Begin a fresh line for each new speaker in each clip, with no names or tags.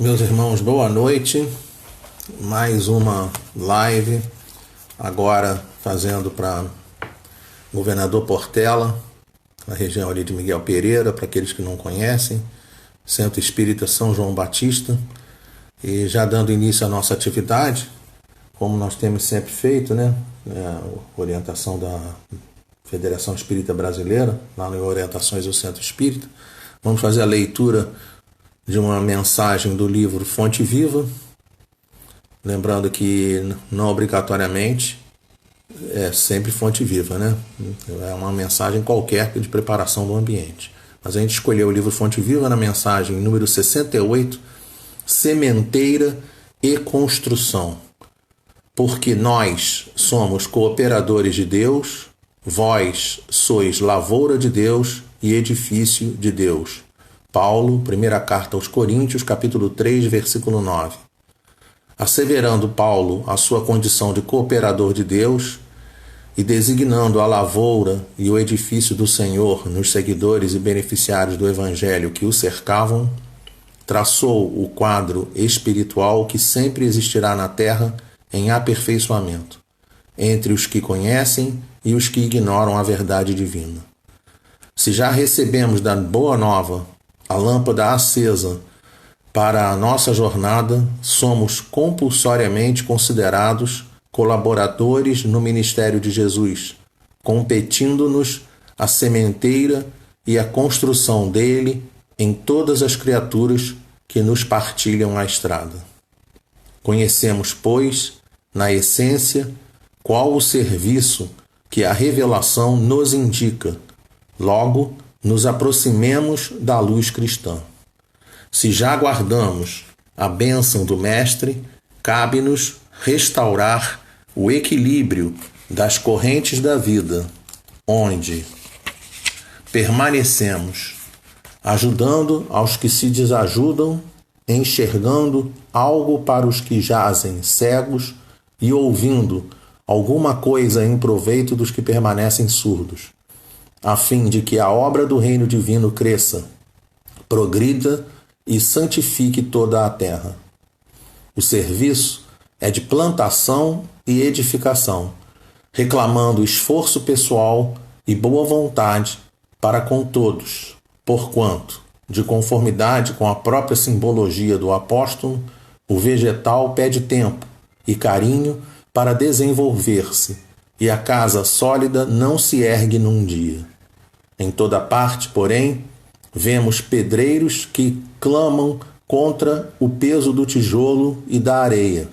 Meus irmãos, boa noite. Mais uma live, agora fazendo para Governador Portela, na região ali de Miguel Pereira, para aqueles que não conhecem, Centro Espírita São João Batista. E já dando início à nossa atividade, como nós temos sempre feito, né? Orientação da Federação Espírita Brasileira, lá em Orientações do Centro Espírita. Vamos fazer a leitura de uma mensagem do livro Fonte Viva, lembrando que não obrigatoriamente é sempre fonte viva, né? É uma mensagem qualquer de preparação do ambiente. Mas a gente escolheu o livro Fonte Viva na mensagem número 68, Sementeira e Construção. Porque nós somos cooperadores de Deus, vós sois lavoura de Deus e edifício de Deus. Paulo, primeira carta aos Coríntios, capítulo 3, versículo 9. Asseverando Paulo a sua condição de cooperador de Deus e designando a lavoura e o edifício do Senhor nos seguidores e beneficiários do Evangelho que o cercavam, traçou o quadro espiritual que sempre existirá na terra em aperfeiçoamento, entre os que conhecem e os que ignoram a verdade divina. Se já recebemos da Boa Nova a lâmpada acesa para a nossa jornada, somos compulsoriamente considerados colaboradores no ministério de Jesus, competindo-nos a sementeira e a construção dele em todas as criaturas que nos partilham a estrada. Conhecemos, pois, na essência, qual o serviço que a revelação nos indica. Logo, nos aproximemos da luz cristã. Se já guardamos a bênção do Mestre, cabe-nos restaurar o equilíbrio das correntes da vida, onde permanecemos, ajudando aos que se desajudam, enxergando algo para os que jazem cegos e ouvindo alguma coisa em proveito dos que permanecem surdos, a fim de que a obra do reino divino cresça, progrida e santifique toda a terra. O serviço é de plantação e edificação, reclamando esforço pessoal e boa vontade para com todos, porquanto, de conformidade com a própria simbologia do apóstolo, o vegetal pede tempo e carinho para desenvolver-se, e a casa sólida não se ergue num dia. Em toda parte, porém, vemos pedreiros que clamam contra o peso do tijolo e da areia,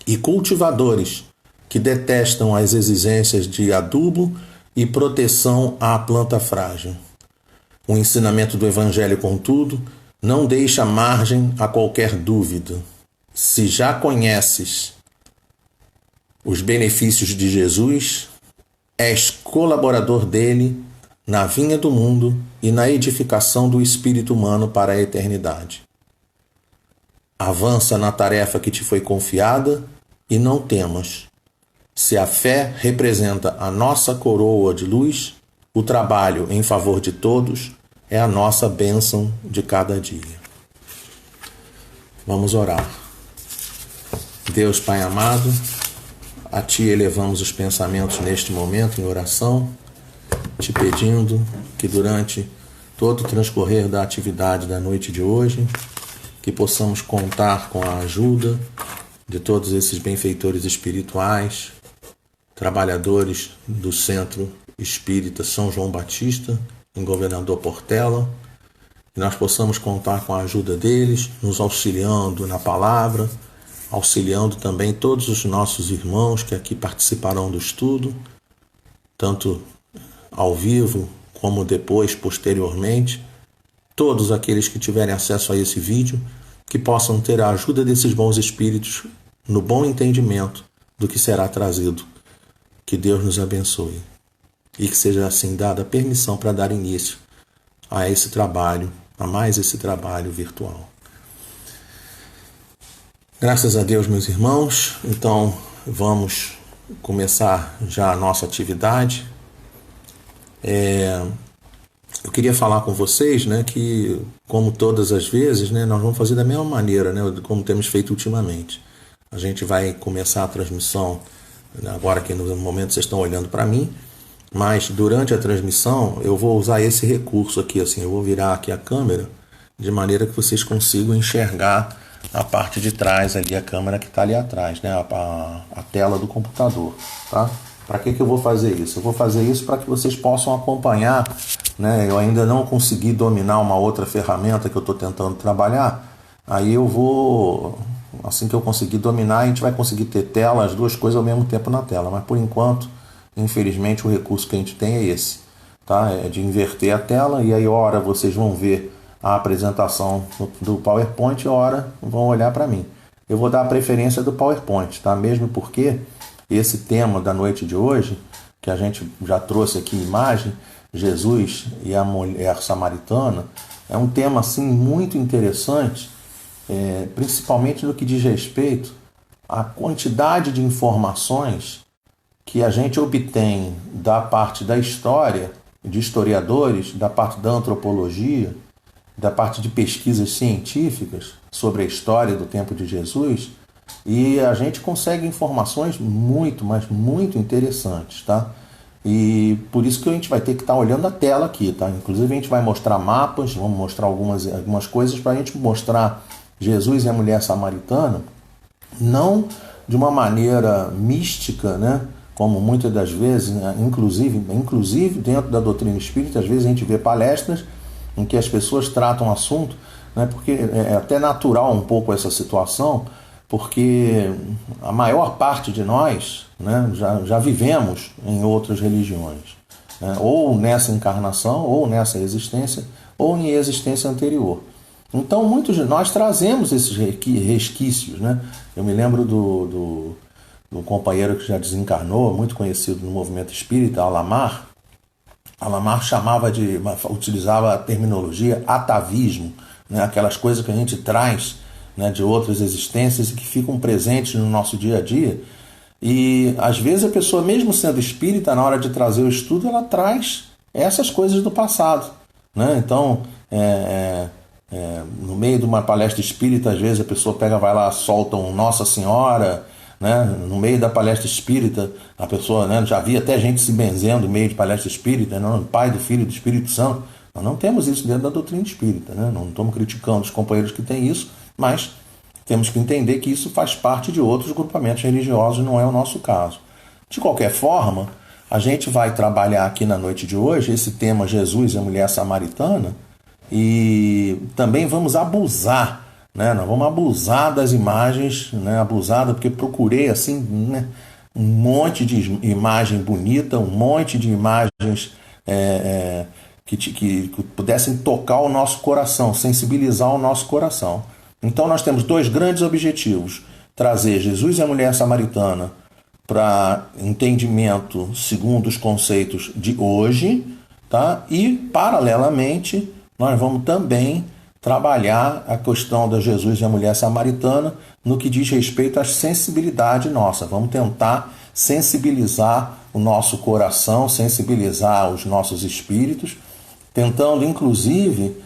e cultivadores que detestam as exigências de adubo e proteção à planta frágil. O ensinamento do Evangelho, contudo, não deixa margem a qualquer dúvida. Se já conheces os benefícios de Jesus, és colaborador dele na vinha do mundo e na edificação do espírito humano para a eternidade. Avança na tarefa que te foi confiada e não temas. Se a fé representa a nossa coroa de luz, o trabalho em favor de todos é a nossa bênção de cada dia. Vamos orar. Deus Pai amado, a Ti elevamos os pensamentos neste momento em oração, te pedindo que durante todo o transcorrer da atividade da noite de hoje, que possamos contar com a ajuda de todos esses benfeitores espirituais, trabalhadores do Centro Espírita São João Batista, em Governador Portela, que nós possamos contar com a ajuda deles, nos auxiliando na palavra, auxiliando também todos os nossos irmãos que aqui participarão do estudo, tanto ao vivo, como depois, posteriormente, todos aqueles que tiverem acesso a esse vídeo, que possam ter a ajuda desses bons espíritos no bom entendimento do que será trazido. Que Deus nos abençoe e que seja assim dada a permissão para dar início a esse trabalho, a mais esse trabalho virtual. Graças a Deus, meus irmãos, então vamos começar já a nossa atividade. eu queria falar com vocês, né, que como todas as vezes, né, nós vamos fazer da mesma maneira, né, como temos feito ultimamente. A gente vai começar a transmissão, né, agora que no momento vocês estão olhando para mim, mas durante a transmissão eu vou usar esse recurso aqui, assim, eu vou virar aqui a câmera de maneira que vocês consigam enxergar a parte de trás ali, a câmera que está ali atrás, né, a tela do computador, tá? Para que eu vou fazer isso? Eu vou fazer isso para que vocês possam acompanhar, né? Eu ainda não consegui dominar uma outra ferramenta que eu estou tentando trabalhar. Aí eu vou, assim que eu conseguir dominar, a gente vai conseguir ter tela, as duas coisas ao mesmo tempo na tela. Mas por enquanto, infelizmente, o recurso que a gente tem é esse, tá? É de inverter a tela e aí, ora, vocês vão ver a apresentação do PowerPoint, ora, vão olhar para mim. Eu vou dar a preferência do PowerPoint, tá? Mesmo porque esse tema da noite de hoje, que a gente já trouxe aqui imagem, Jesus e a mulher samaritana, é um tema assim muito interessante, principalmente no que diz respeito à quantidade de informações que a gente obtém da parte da história, de historiadores, da parte da antropologia, da parte de pesquisas científicas sobre a história do tempo de Jesus, e a gente consegue informações muito, mas muito interessantes, tá? E por isso que a gente vai ter que estar olhando a tela aqui, tá? Inclusive a gente vai mostrar mapas, vamos mostrar algumas coisas para a gente mostrar Jesus e a mulher samaritana, não de uma maneira mística, né? Como muitas das vezes, né? Inclusive dentro da doutrina espírita, às vezes a gente vê palestras em que as pessoas tratam o assunto, né? Porque é até natural um pouco essa situação, porque a maior parte de nós, né, já vivemos em outras religiões, né, ou nessa encarnação, ou nessa existência, ou em existência anterior. Então, muitos de nós trazemos esses resquícios, né? Eu me lembro do companheiro que já desencarnou, muito conhecido no movimento espírita, Alamar. Alamar utilizava a terminologia atavismo, né, aquelas coisas que a gente traz, né, de outras existências e que ficam presentes no nosso dia a dia. E às vezes a pessoa, mesmo sendo espírita, na hora de trazer o estudo, ela traz essas coisas do passado, né? Então, no meio de uma palestra espírita, às vezes a pessoa vai lá, solta um Nossa Senhora, né? No meio da palestra espírita, a pessoa, né, já vi até gente se benzendo no meio de palestra espírita, né? Pai, do Filho e do Espírito Santo. Nós não temos isso dentro da doutrina espírita, né? Não estamos criticando os companheiros que têm isso, mas temos que entender que isso faz parte de outros grupamentos religiosos, não é o nosso caso. De qualquer forma, a gente vai trabalhar aqui na noite de hoje esse tema Jesus e a mulher samaritana e também vamos abusar, né? Nós vamos abusar das imagens, né? Abusar, porque procurei assim, né, um monte de imagem bonita, um monte de imagens que pudessem tocar o nosso coração, sensibilizar o nosso coração. Então nós temos dois grandes objetivos: trazer Jesus e a mulher samaritana para entendimento segundo os conceitos de hoje, tá? E, paralelamente, nós vamos também trabalhar a questão da Jesus e a mulher samaritana no que diz respeito à sensibilidade nossa. Vamos tentar sensibilizar o nosso coração, sensibilizar os nossos espíritos, tentando, inclusive,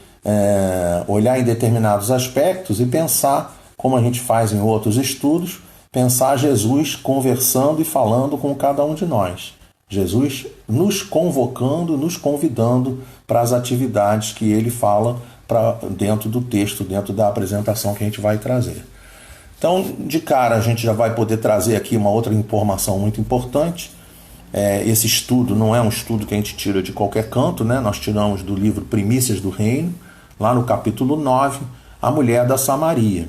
olhar em determinados aspectos e pensar, como a gente faz em outros estudos, pensar Jesus conversando e falando com cada um de nós. Jesus nos convocando, nos convidando para as atividades que ele fala dentro do texto, dentro da apresentação que a gente vai trazer. Então, de cara, a gente já vai poder trazer aqui uma outra informação muito importante. Esse estudo não é um estudo que a gente tira de qualquer canto, né? Nós tiramos do livro Primícias do Reino, lá no capítulo 9, a mulher da Samaria.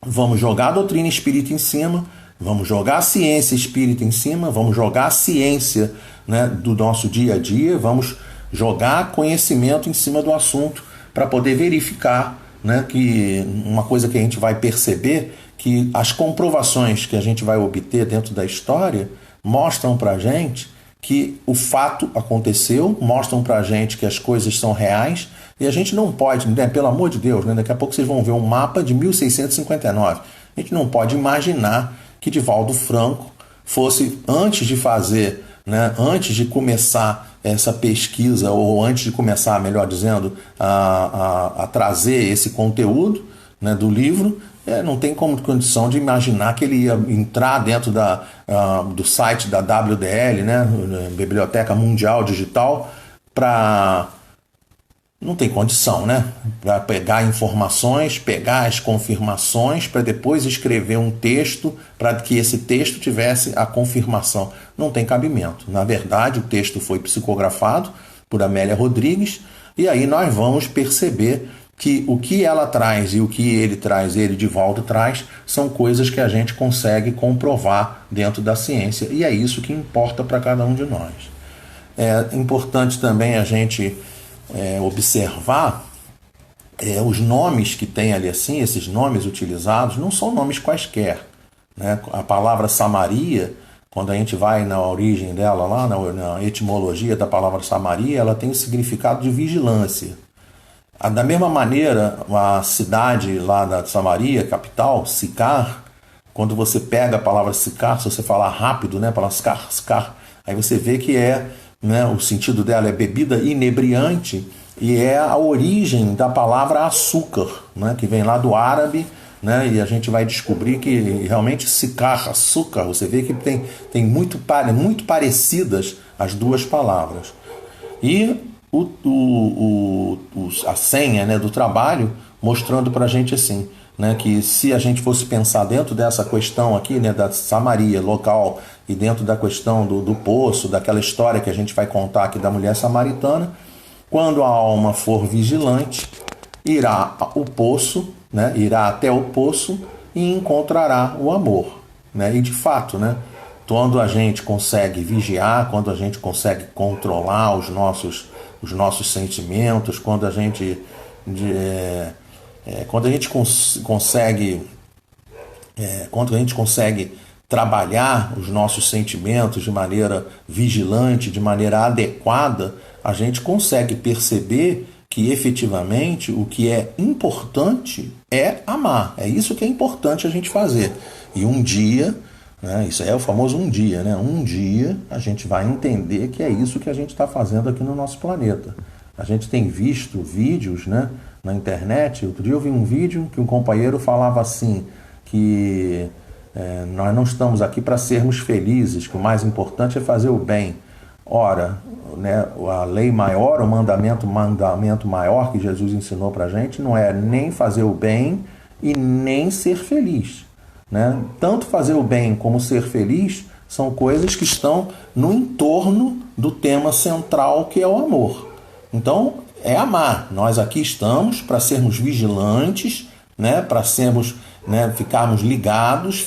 Vamos jogar a doutrina espírita em cima, vamos jogar a ciência espírita em cima, vamos jogar a ciência, né, do nosso dia a dia, vamos jogar conhecimento em cima do assunto para poder verificar, né, que uma coisa que a gente vai perceber, que as comprovações que a gente vai obter dentro da história mostram para a gente que o fato aconteceu, mostram para a gente que as coisas são reais, e a gente não pode, né, pelo amor de Deus, né, daqui a pouco vocês vão ver um mapa de 1659. A gente não pode imaginar que Divaldo Franco fosse, antes de fazer né, antes de começar essa pesquisa, ou antes de começar, melhor dizendo, a trazer esse conteúdo, né, do livro, não tem como condição de imaginar que ele ia entrar dentro do site da WDL, né, Biblioteca Mundial Digital, para... Não tem condição, né? Para pegar informações, pegar as confirmações, para depois escrever um texto, para que esse texto tivesse a confirmação. Não tem cabimento. Na verdade, o texto foi psicografado por Amélia Rodrigues, e aí nós vamos perceber que o que ela traz e o que ele traz, ele de volta traz, são coisas que a gente consegue comprovar dentro da ciência, e é isso que importa para cada um de nós. É importante também a gente observar os nomes que tem ali assim, esses nomes utilizados, não são nomes quaisquer, né? A palavra Samaria, quando a gente vai na origem dela, lá na etimologia da palavra Samaria, ela tem o significado de vigilância. Da mesma maneira, a cidade lá da Samaria, capital, Sicar, quando você pega a palavra Sicar, se você falar rápido, né, a palavra Sicar, aí você vê que né, o sentido dela é bebida inebriante, e é a origem da palavra açúcar, né, que vem lá do árabe, né, e a gente vai descobrir que realmente sicar, açúcar, você vê que tem muito parecidas as duas palavras. E a senha, né, do trabalho mostrando para a gente assim, né, que se a gente fosse pensar dentro dessa questão aqui, né, da Samaria local, e dentro da questão do poço, daquela história que a gente vai contar aqui da mulher samaritana, quando a alma for vigilante, irá ao poço, né, irá até o poço e encontrará o amor, né? E de fato, né, quando a gente consegue vigiar, quando a gente consegue controlar os nossos sentimentos, quando a gente consegue trabalhar os nossos sentimentos de maneira vigilante, de maneira adequada, a gente consegue perceber que efetivamente o que é importante é amar. É isso que é importante a gente fazer. E um dia, né, isso é o famoso um dia, né? Um dia a gente vai entender que é isso que a gente está fazendo aqui no nosso planeta. A gente tem visto vídeos, né, na internet. Outro dia eu vi um vídeo que um companheiro falava assim, que nós não estamos aqui para sermos felizes, que o mais importante é fazer o bem. Ora, né, a lei maior, o mandamento maior que Jesus ensinou para a gente não é nem fazer o bem e nem ser feliz, né? Tanto fazer o bem como ser feliz são coisas que estão no entorno do tema central, que é o amor. Então, é amar. Nós aqui estamos para sermos vigilantes, né, para sermos, né, ficarmos ligados,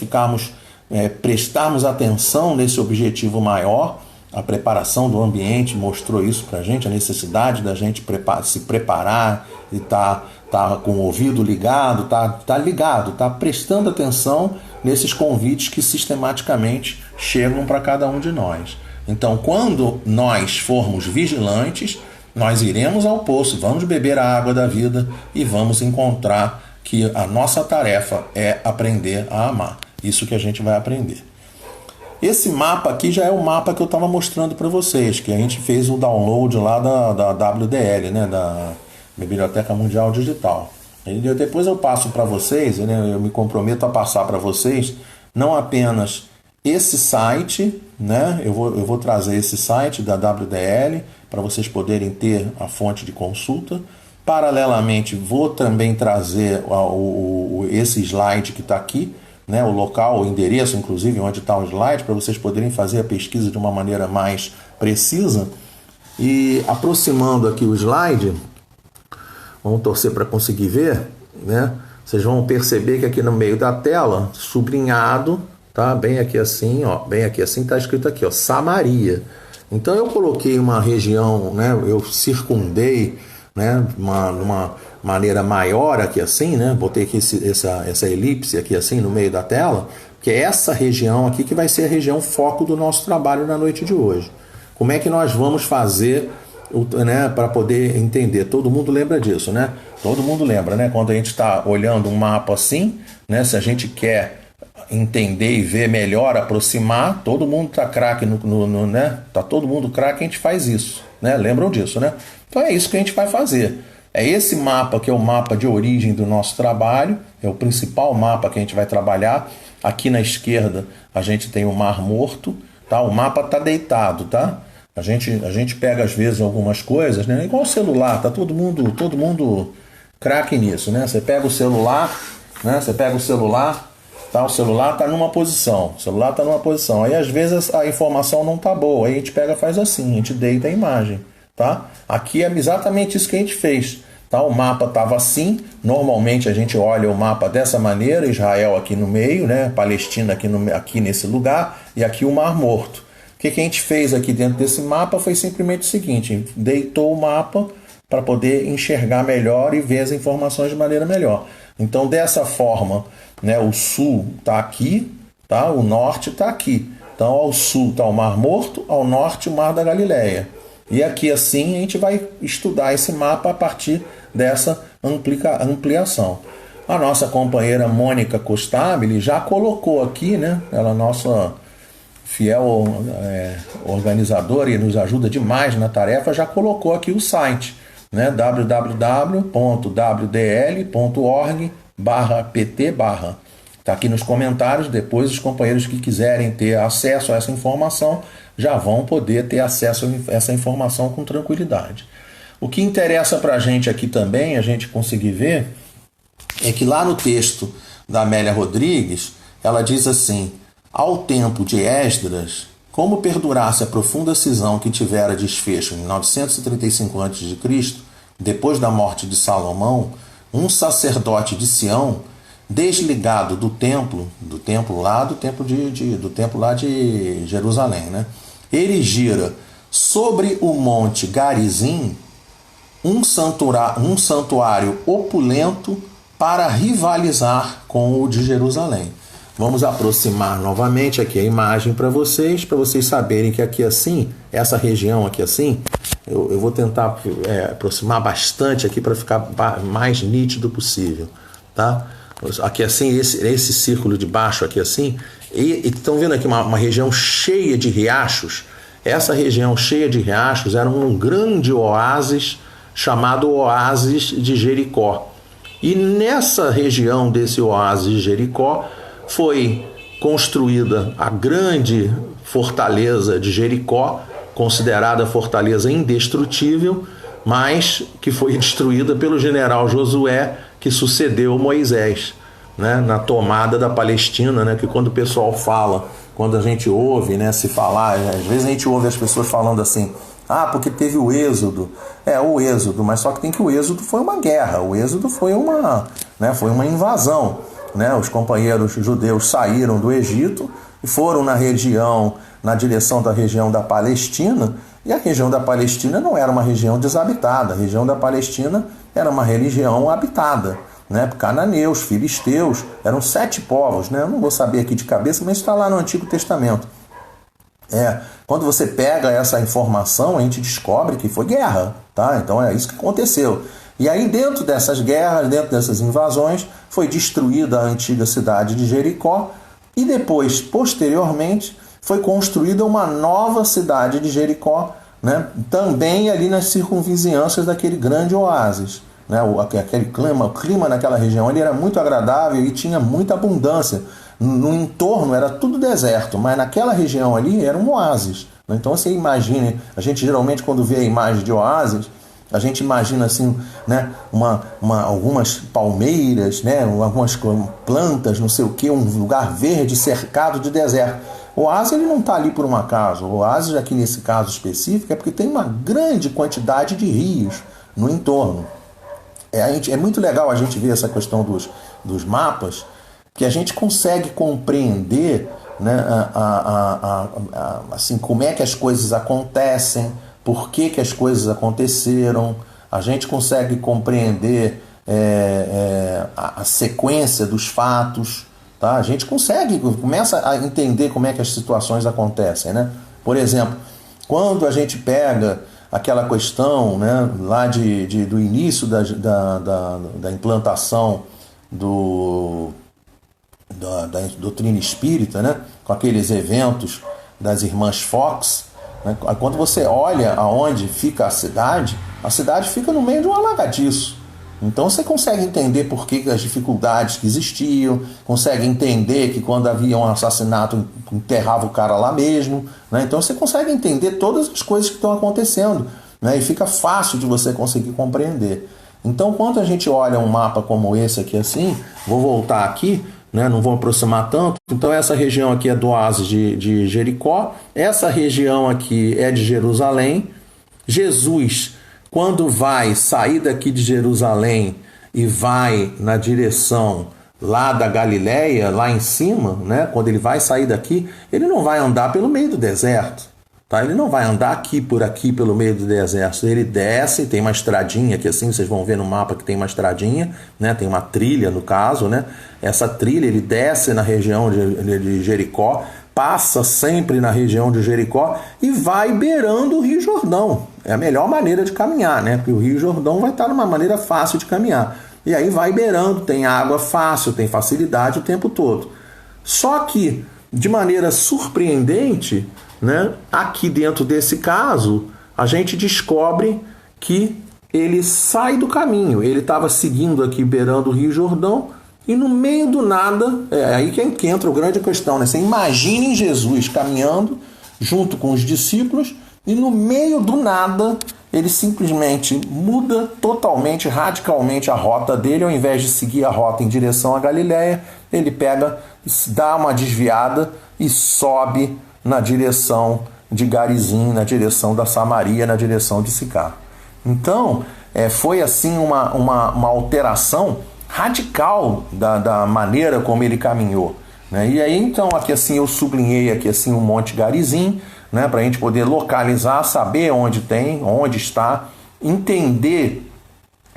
prestarmos atenção nesse objetivo maior. A preparação do ambiente mostrou isso para a gente, a necessidade da gente se preparar e tá com o ouvido ligado, tá ligado, tá prestando atenção nesses convites que sistematicamente chegam para cada um de nós. Então, quando nós formos vigilantes, nós iremos ao poço, vamos beber a água da vida e vamos encontrar que a nossa tarefa é aprender a amar. Isso que a gente vai aprender. Esse mapa aqui já é o mapa que eu estava mostrando para vocês, que a gente fez o download lá da WDL, né, da Biblioteca Mundial Digital. E depois eu passo para vocês, né, eu me comprometo a passar para vocês não apenas esse site, né, eu vou trazer esse site da WDL para vocês poderem ter a fonte de consulta. Paralelamente, vou também trazer esse slide que está aqui, né, o local, o endereço, inclusive, onde está o slide, para vocês poderem fazer a pesquisa de uma maneira mais precisa. E aproximando aqui o slide, vamos torcer para conseguir ver, né? Vocês vão perceber que aqui no meio da tela, sublinhado, tá? Bem aqui assim, ó, bem aqui assim, está escrito aqui, ó, Samaria. Então eu coloquei uma região, né? Eu circundei, né? Numa maneira maior aqui assim, né? Botei aqui essa elipse aqui assim no meio da tela, que é essa região aqui que vai ser a região foco do nosso trabalho na noite de hoje. Como é que nós vamos fazer, né, para poder entender? Todo mundo lembra disso, né? Todo mundo lembra, né? Quando a gente está olhando um mapa assim, né? Se a gente quer entender e ver melhor, aproximar, todo mundo tá craque né? Tá todo mundo craque, a gente faz isso, né? Lembram disso, né? Então é isso que a gente vai fazer. É esse mapa que é o mapa de origem do nosso trabalho, é o principal mapa que a gente vai trabalhar. Aqui na esquerda a gente tem o Mar Morto, tá? O mapa tá deitado, tá? A gente pega às vezes algumas coisas, né? Igual o celular, tá todo mundo craque nisso, né? Você pega o celular, né? Você pega o celular, tá? O celular tá numa posição, o celular tá numa posição. Aí às vezes a informação não tá boa, aí a gente pega e faz assim, a gente deita a imagem, tá? Aqui é exatamente isso que a gente fez, tá? O mapa tava assim, normalmente a gente olha o mapa dessa maneira, Israel aqui no meio, né? Palestina aqui nesse lugar e aqui o Mar Morto. O que a gente fez aqui dentro desse mapa foi simplesmente o seguinte, deitou o mapa para poder enxergar melhor e ver as informações de maneira melhor. Então, dessa forma, né, o sul está aqui, tá? O norte está aqui. Então, ao sul está o Mar Morto, ao norte o Mar da Galileia. E aqui assim a gente vai estudar esse mapa a partir dessa ampliação. A nossa companheira Mônica Costabile já colocou aqui, né? Ela é nossa fiel organizadora e nos ajuda demais na tarefa, já colocou aqui o site, né? www.wdl.org/pt/. Está aqui nos comentários, depois os companheiros que quiserem ter acesso a essa informação já vão poder ter acesso a essa informação com tranquilidade. O que interessa para a gente aqui também, a gente conseguir ver, é que lá no texto da Amélia Rodrigues, ela diz assim: ao tempo de Esdras, como perdurasse a profunda cisão que tivera desfecho em 935 a.C., depois da morte de Salomão, um sacerdote de Sião, desligado do templo lá de Jerusalém, né? Erigira sobre o monte Garizim um santuário opulento para rivalizar com o de Jerusalém. Vamos aproximar novamente aqui a imagem para vocês saberem que aqui assim, essa região aqui assim, eu vou tentar aproximar bastante aqui para ficar mais nítido possível, tá? Aqui assim, esse círculo de baixo aqui assim, e estão vendo aqui uma região cheia de riachos. Essa região cheia de riachos era um grande oásis chamado Oásis de Jericó. E nessa região desse oásis de Jericó foi construída a grande fortaleza de Jericó, considerada fortaleza indestrutível, mas que foi destruída pelo general Josué, que sucedeu Moisés, né, na tomada da Palestina, né, que quando o pessoal fala, quando a gente ouve, né, se falar, às vezes a gente ouve as pessoas falando assim, porque teve o êxodo. O êxodo, mas só que tem que o êxodo foi uma guerra, o êxodo foi uma invasão. Né? Os companheiros judeus saíram do Egito e foram na direção da região da Palestina, e a região da Palestina não era uma região desabitada, a região da Palestina era uma região habitada, né? Cananeus, filisteus, eram 7 povos, né? Eu não vou saber aqui de cabeça, mas está lá no Antigo Testamento. Quando você pega essa informação, a gente descobre que foi guerra, tá? Então é isso que aconteceu. E aí dentro dessas guerras, dentro dessas invasões, foi destruída a antiga cidade de Jericó e depois, posteriormente, foi construída uma nova cidade de Jericó, né? Também ali nas circunvizinhanças daquele grande oásis. Né? O clima naquela região ele era muito agradável e tinha muita abundância. No entorno era tudo deserto, mas naquela região ali era um oásis. Então você imagine, a gente geralmente quando vê a imagem de oásis, a gente imagina assim, né, algumas palmeiras, né, algumas plantas, não sei o que, um lugar verde cercado de deserto. O oásis ele não está ali por um acaso. O oásis aqui nesse caso específico é porque tem uma grande quantidade de rios no entorno. É muito legal a gente ver essa questão dos mapas, que a gente consegue compreender, né, assim, como é que as coisas acontecem, por que as coisas aconteceram, a gente consegue compreender a sequência dos fatos, tá? A gente começa a entender como é que as situações acontecem, né? Por exemplo, quando a gente pega aquela questão, né, lá do início da implantação da doutrina espírita, né? Com aqueles eventos das irmãs Fox, né? Quando você olha aonde fica a cidade fica no meio de um alagadiço. Então você consegue entender por que as dificuldades que existiam, consegue entender que quando havia um assassinato enterrava o cara lá mesmo, né? Então você consegue entender todas as coisas que estão acontecendo, né? E fica fácil de você conseguir compreender. Então quando a gente olha um mapa como esse aqui assim, vou voltar aqui, né? Não vou aproximar tanto. Então essa região aqui é do oásis de Jericó, essa região aqui é de Jerusalém. Jesus, quando vai sair daqui de Jerusalém e vai na direção lá da Galileia, lá em cima, né? Quando ele vai sair daqui, ele não vai andar pelo meio do deserto, tá? Ele não vai andar aqui pelo meio do deserto. Ele desce, tem uma estradinha aqui assim, vocês vão ver no mapa que tem uma estradinha, né? Tem uma trilha no caso, né? Essa trilha, ele desce na região de Jericó, passa sempre na região de Jericó e vai beirando o Rio Jordão. É a melhor maneira de caminhar, né? Porque o Rio Jordão vai estar numa maneira fácil de caminhar. E aí vai beirando, tem água fácil, tem facilidade o tempo todo. Só que, de maneira surpreendente, né, aqui dentro desse caso, a gente descobre que ele sai do caminho. Ele estava seguindo aqui, beirando o Rio Jordão, e no meio do nada, é aí que entra a grande questão, né? Você imagine Jesus caminhando junto com os discípulos e no meio do nada ele simplesmente muda totalmente, radicalmente a rota dele. Ao invés de seguir a rota em direção à Galileia, ele pega, dá uma desviada e sobe na direção de Garizim, na direção da Samaria, na direção de Sicar. Então, foi assim uma alteração radical da maneira como ele caminhou, né? E aí então aqui assim eu sublinhei aqui assim o Monte Garizim, né, para a gente poder localizar, saber onde está, entender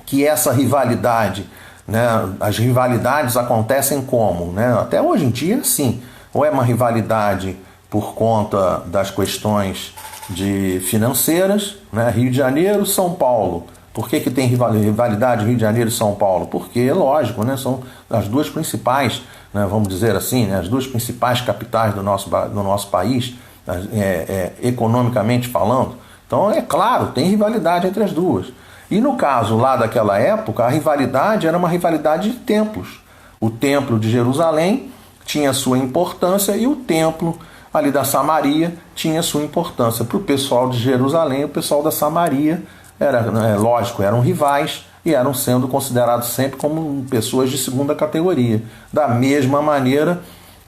que essa rivalidade, né, as rivalidades acontecem como, né? Até hoje em dia sim, ou é uma rivalidade por conta das questões financeiras, né? Rio de Janeiro, São Paulo. Por que tem rivalidade Rio de Janeiro e São Paulo? Porque, lógico, né, são as duas principais, né, vamos dizer assim, né, as duas principais capitais do nosso país, economicamente falando. Então, é claro, tem rivalidade entre as duas. E no caso lá daquela época, a rivalidade era uma rivalidade de templos. O templo de Jerusalém tinha sua importância e o templo ali da Samaria tinha sua importância. Para o pessoal de Jerusalém, o pessoal da Samaria lógico, eram rivais e eram sendo considerados sempre como pessoas de segunda categoria. Da mesma maneira,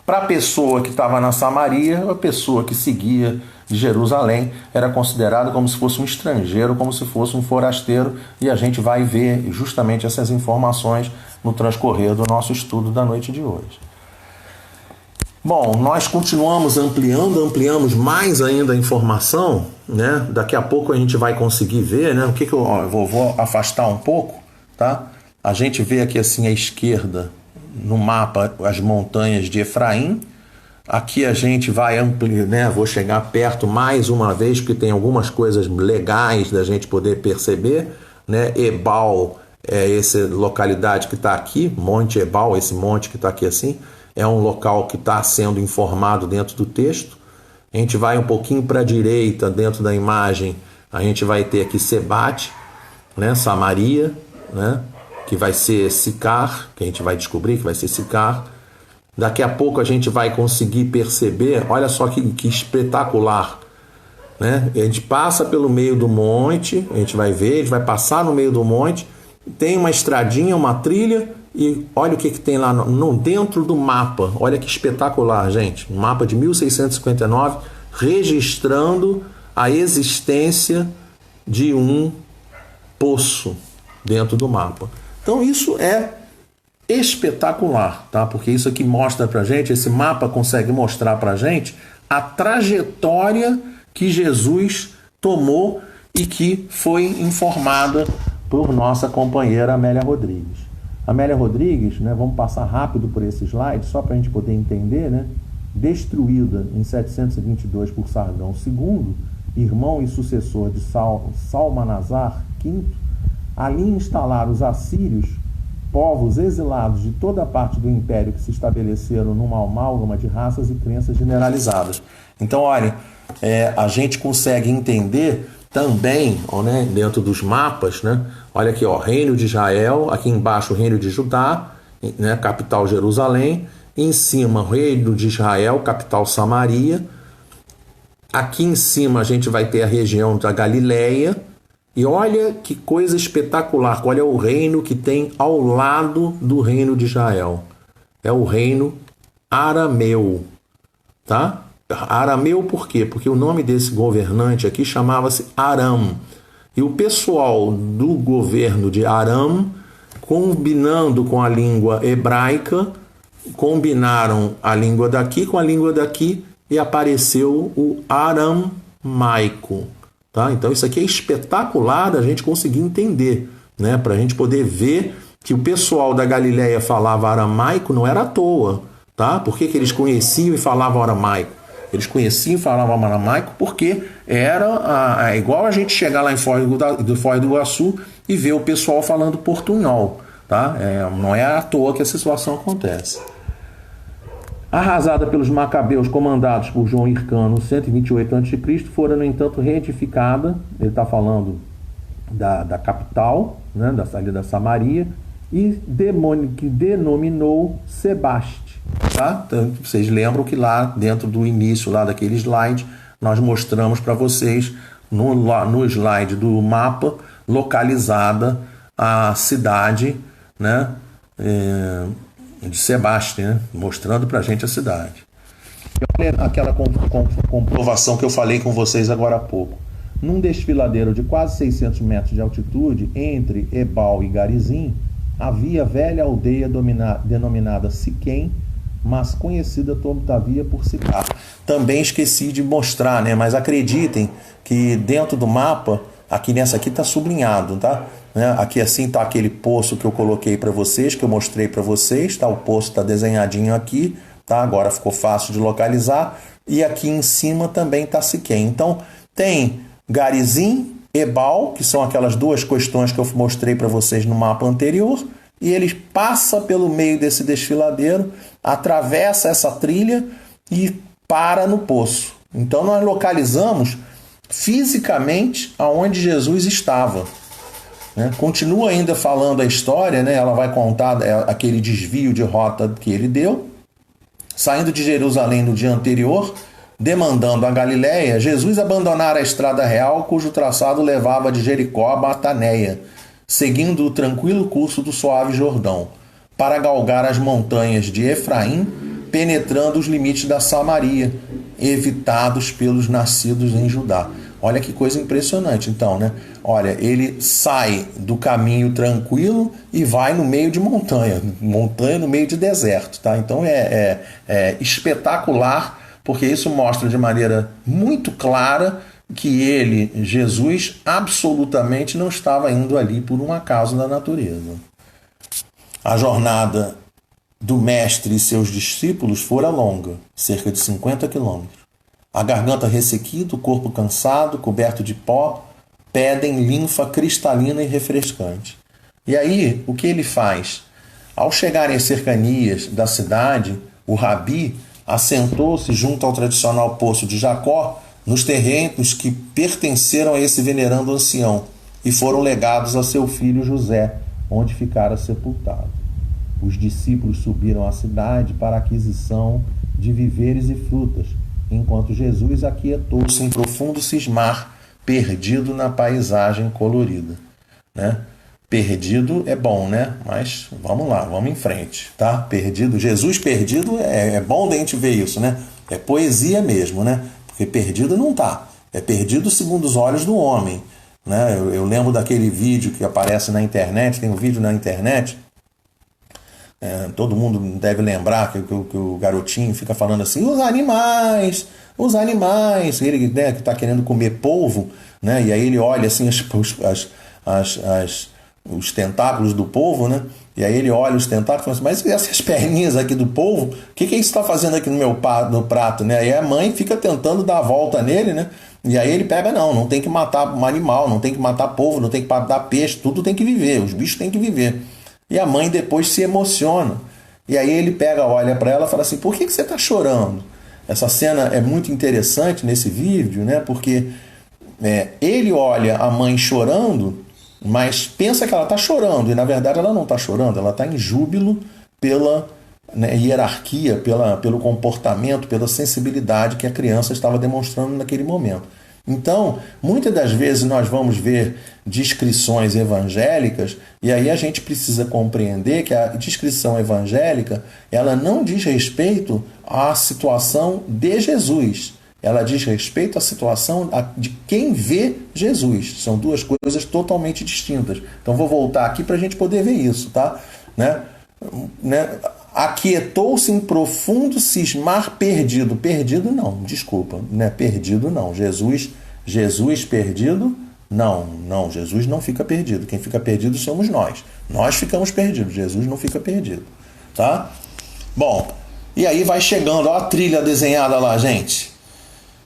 para a pessoa que estava na Samaria, a pessoa que seguia de Jerusalém era considerada como se fosse um estrangeiro, como se fosse um forasteiro, e a gente vai ver justamente essas informações no transcorrer do nosso estudo da noite de hoje. Bom, nós continuamos ampliamos mais ainda a informação, né? Daqui a pouco a gente vai conseguir ver, né? O que eu vou afastar um pouco, tá? A gente vê aqui assim à esquerda no mapa as montanhas de Efraim. Aqui a gente vai ampliar, né? Vou chegar perto mais uma vez porque tem algumas coisas legais da gente poder perceber, né? Ebal é essa localidade que está aqui, Monte Ebal, esse monte que está aqui assim. É um local que está sendo informado dentro do texto. A gente vai um pouquinho para a direita, dentro da imagem, a gente vai ter aqui Sebate, né? Samaria, né? Que vai ser Sicar, que a gente vai descobrir que vai ser Sicar. Daqui a pouco a gente vai conseguir perceber, olha só que espetacular, né? A gente passa pelo meio do monte, a gente vai ver, a gente vai passar no meio do monte, tem uma estradinha, uma trilha, e olha o que tem lá dentro do mapa. Olha que espetacular, gente. Um mapa de 1659 registrando a existência de um poço dentro do mapa. Então isso é espetacular, tá? Porque isso aqui mostra pra gente, esse mapa consegue mostrar pra gente a trajetória que Jesus tomou e que foi informada por nossa companheira Amélia Rodrigues. Amélia Rodrigues, né, vamos passar rápido por esse slide, só para a gente poder entender, né, destruída em 722 por Sargão II, irmão e sucessor de Salmanasar V, ali instalaram os assírios povos exilados de toda a parte do império que se estabeleceram numa amálgama de raças e crenças generalizadas. Então, olha, a gente consegue entender também, né, dentro dos mapas, né, olha aqui, ó, Reino de Israel, aqui embaixo o Reino de Judá, né, capital Jerusalém, em cima Reino de Israel, capital Samaria, aqui em cima a gente vai ter a região da Galileia, e olha que coisa espetacular, olha o reino que tem ao lado do Reino de Israel, é o reino arameu, tá? Arameu por quê? Porque o nome desse governante aqui chamava-se Aram. E o pessoal do governo de Aram, combinando com a língua hebraica, combinaram a língua daqui com a língua daqui e apareceu o aramaico. Tá? Então isso aqui é espetacular a gente conseguir entender, né? Para a gente poder ver que o pessoal da Galileia falava aramaico não era à toa. Tá? Por que eles conheciam e falavam aramaico? Eles conheciam e falavam aramaico porque era igual a gente chegar lá em Foz do Iguaçu e ver o pessoal falando portunhol. Tá? Não é à toa que essa situação acontece. Arrasada pelos macabeus comandados por João Hircano no 128 a.C., fora, no entanto, reedificada, ele está falando da capital, né, da Samaria, e que denominou Sebaste. Tá? Então, vocês lembram que lá dentro do início lá daquele slide nós mostramos para vocês no slide do mapa localizada a cidade, né, de Sebaste, né, mostrando para a gente a cidade. E olha aquela comprovação que eu falei com vocês agora há pouco. Num desfiladeiro de quase 600 metros de altitude entre Ebal e Garizim havia velha aldeia denominada Siquém, mas conhecida todavia por Sicar. Também esqueci de mostrar, né? Mas acreditem que dentro do mapa, aqui nessa aqui está sublinhado, tá? Aqui assim está aquele poço que eu coloquei para vocês, que eu mostrei para vocês, tá? O poço está desenhadinho aqui, tá? Agora ficou fácil de localizar. E aqui em cima também está Siquém. Então tem Garizim, Ebal, que são aquelas duas questões que eu mostrei para vocês no mapa anterior, e eles passam pelo meio desse desfiladeiro, atravessa essa trilha e para no poço. Então nós localizamos fisicamente aonde Jesus estava. Né? Continua ainda falando a história, né? Ela vai contar aquele desvio de rota que ele deu, saindo de Jerusalém no dia anterior, demandando a Galileia, Jesus abandonara a estrada real, cujo traçado levava de Jericó a Bataneia, seguindo o tranquilo curso do suave Jordão, para galgar as montanhas de Efraim, penetrando os limites da Samaria, evitados pelos nascidos em Judá. Olha que coisa impressionante, então, né? Olha, ele sai do caminho tranquilo e vai no meio de montanha no meio de deserto, tá? Então é espetacular, porque isso mostra de maneira muito clara que ele, Jesus, absolutamente não estava indo ali por um acaso da natureza. A jornada do mestre e seus discípulos fora longa, cerca de 50 quilômetros. A garganta ressequida, o corpo cansado, coberto de pó, pedem linfa cristalina e refrescante. E aí, o que ele faz? Ao chegarem às cercanias da cidade, o Rabi assentou-se junto ao tradicional poço de Jacó, nos terrenos que pertenceram a esse venerando ancião e foram legados a seu filho José, onde ficara sepultado. Os discípulos subiram à cidade para a aquisição de víveres e frutas, enquanto Jesus aquietou-se em profundo cismar, perdido na paisagem colorida. Né? Perdido é bom, né? Mas vamos lá, vamos em frente, tá? Perdido, Jesus perdido é bom da gente ver isso, né? É poesia mesmo, né? Porque perdido não tá. É perdido segundo os olhos do homem. Né? Eu lembro daquele vídeo que aparece na internet, tem um vídeo na internet, todo mundo deve lembrar que o garotinho fica falando assim, os animais, ele, né, que está querendo comer polvo, né? E aí ele olha assim os tentáculos do polvo, né? E aí ele olha os tentáculos e fala assim, mas essas perninhas aqui do polvo, o que isso está fazendo aqui no prato, né? Aí a mãe fica tentando dar a volta nele, né? E aí ele pega, não tem que matar um animal, não tem que matar polvo, não tem que matar peixe, tudo tem que viver, os bichos têm que viver. E a mãe depois se emociona. E aí ele pega, olha para ela e fala assim, por que você está chorando? Essa cena é muito interessante nesse vídeo, né? Porque ele olha a mãe chorando, mas pensa que ela está chorando, e na verdade ela não está chorando, ela está em júbilo pela hierarquia, pelo comportamento, pela sensibilidade que a criança estava demonstrando naquele momento. Então, muitas das vezes nós vamos ver descrições evangélicas, e aí a gente precisa compreender que a descrição evangélica ela não diz respeito à situação de Jesus. Ela diz respeito à situação de quem vê Jesus. São duas coisas totalmente distintas. Então vou voltar aqui para a gente poder ver isso, tá? Aquietou-se em profundo cismar perdido. Perdido não, desculpa, perdido não. Jesus perdido? Não, Jesus não fica perdido. Quem fica perdido somos nós. Nós ficamos perdidos, Jesus não fica perdido, tá? Bom, e aí vai chegando, ó a trilha desenhada lá, gente.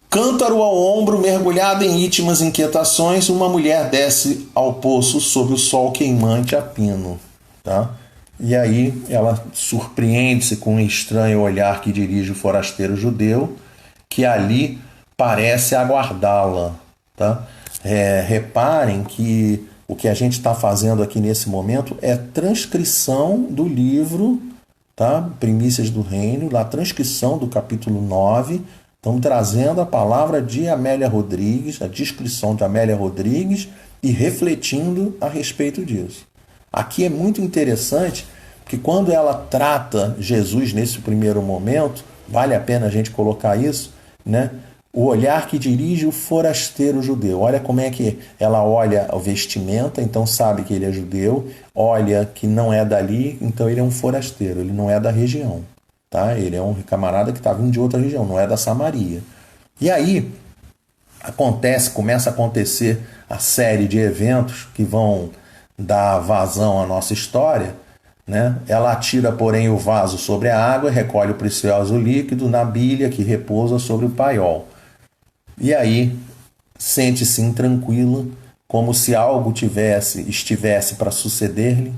Cântaro ao ombro, mergulhado em íntimas inquietações, uma mulher desce ao poço sob o sol queimante a pino, tá? E aí ela surpreende-se com um estranho olhar que dirige o forasteiro judeu, que ali parece aguardá-la, tá? Reparem que o que a gente está fazendo aqui nesse momento é transcrição do livro, tá? Primícias do Reino, a transcrição do capítulo 9. Estamos trazendo a palavra de Amélia Rodrigues, a descrição de Amélia Rodrigues e refletindo a respeito disso. Aqui é muito interessante que quando ela trata Jesus nesse primeiro momento, vale a pena a gente colocar isso, né? O olhar que dirige o forasteiro judeu. Olha como é que ela olha a vestimenta, então sabe que ele é judeu, olha que não é dali, então ele é um forasteiro, ele não é da região. Tá? Ele é um camarada que está vindo de outra região, não é da Samaria. E aí começa a acontecer a série de eventos que vão dar vazão à nossa história, né? Ela atira, porém, o vaso sobre a água e recolhe o precioso líquido na bilha que repousa sobre o paiol. E aí sente-se intranquila, como se algo estivesse para suceder-lhe.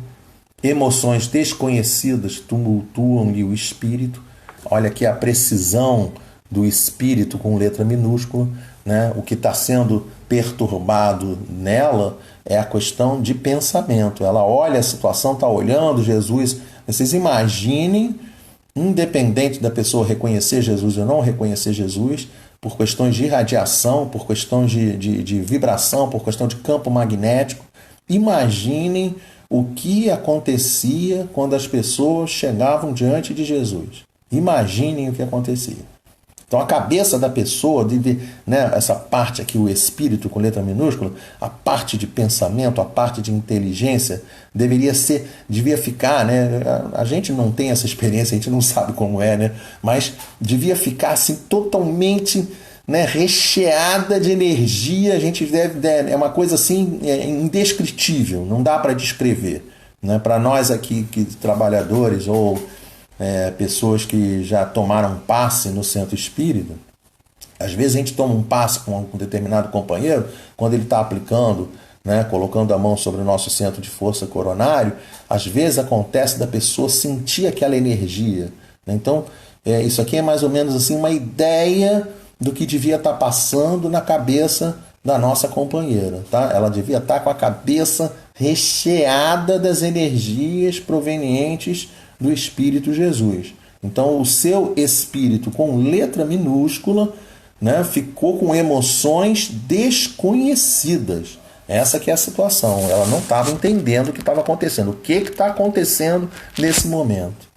Emoções desconhecidas tumultuam-lhe o espírito. Olha aqui a precisão do espírito com letra minúscula, né? O que está sendo perturbado nela é a questão de pensamento. Ela olha a situação, está olhando Jesus. Vocês imaginem, independente da pessoa reconhecer Jesus ou não reconhecer Jesus, por questões de radiação, por questões de vibração, por questão de campo magnético, imaginem o que acontecia quando as pessoas chegavam diante de Jesus. Imaginem o que acontecia. Então a cabeça da pessoa, né, essa parte aqui, o espírito com letra minúscula, a parte de pensamento, a parte de inteligência, devia ficar, né? A gente não tem essa experiência, a gente não sabe como é, né? Mas devia ficar assim totalmente, né, recheada de energia. A gente é uma coisa assim indescritível, não dá para descrever, né? Para nós aqui, trabalhadores ou pessoas que já tomaram passe no centro espírita, às vezes a gente toma um passe com um determinado companheiro, quando ele está aplicando, né, colocando a mão sobre o nosso centro de força coronário, às vezes acontece da pessoa sentir aquela energia, né? Então, isso aqui é mais ou menos assim uma ideia do que devia estar passando na cabeça da nossa companheira, tá? Ela devia estar com a cabeça recheada das energias provenientes do Espírito Jesus. Então, o seu espírito com letra minúscula, né, ficou com emoções desconhecidas. Essa que é a situação. Ela não estava entendendo o que estava acontecendo. O que está acontecendo nesse momento?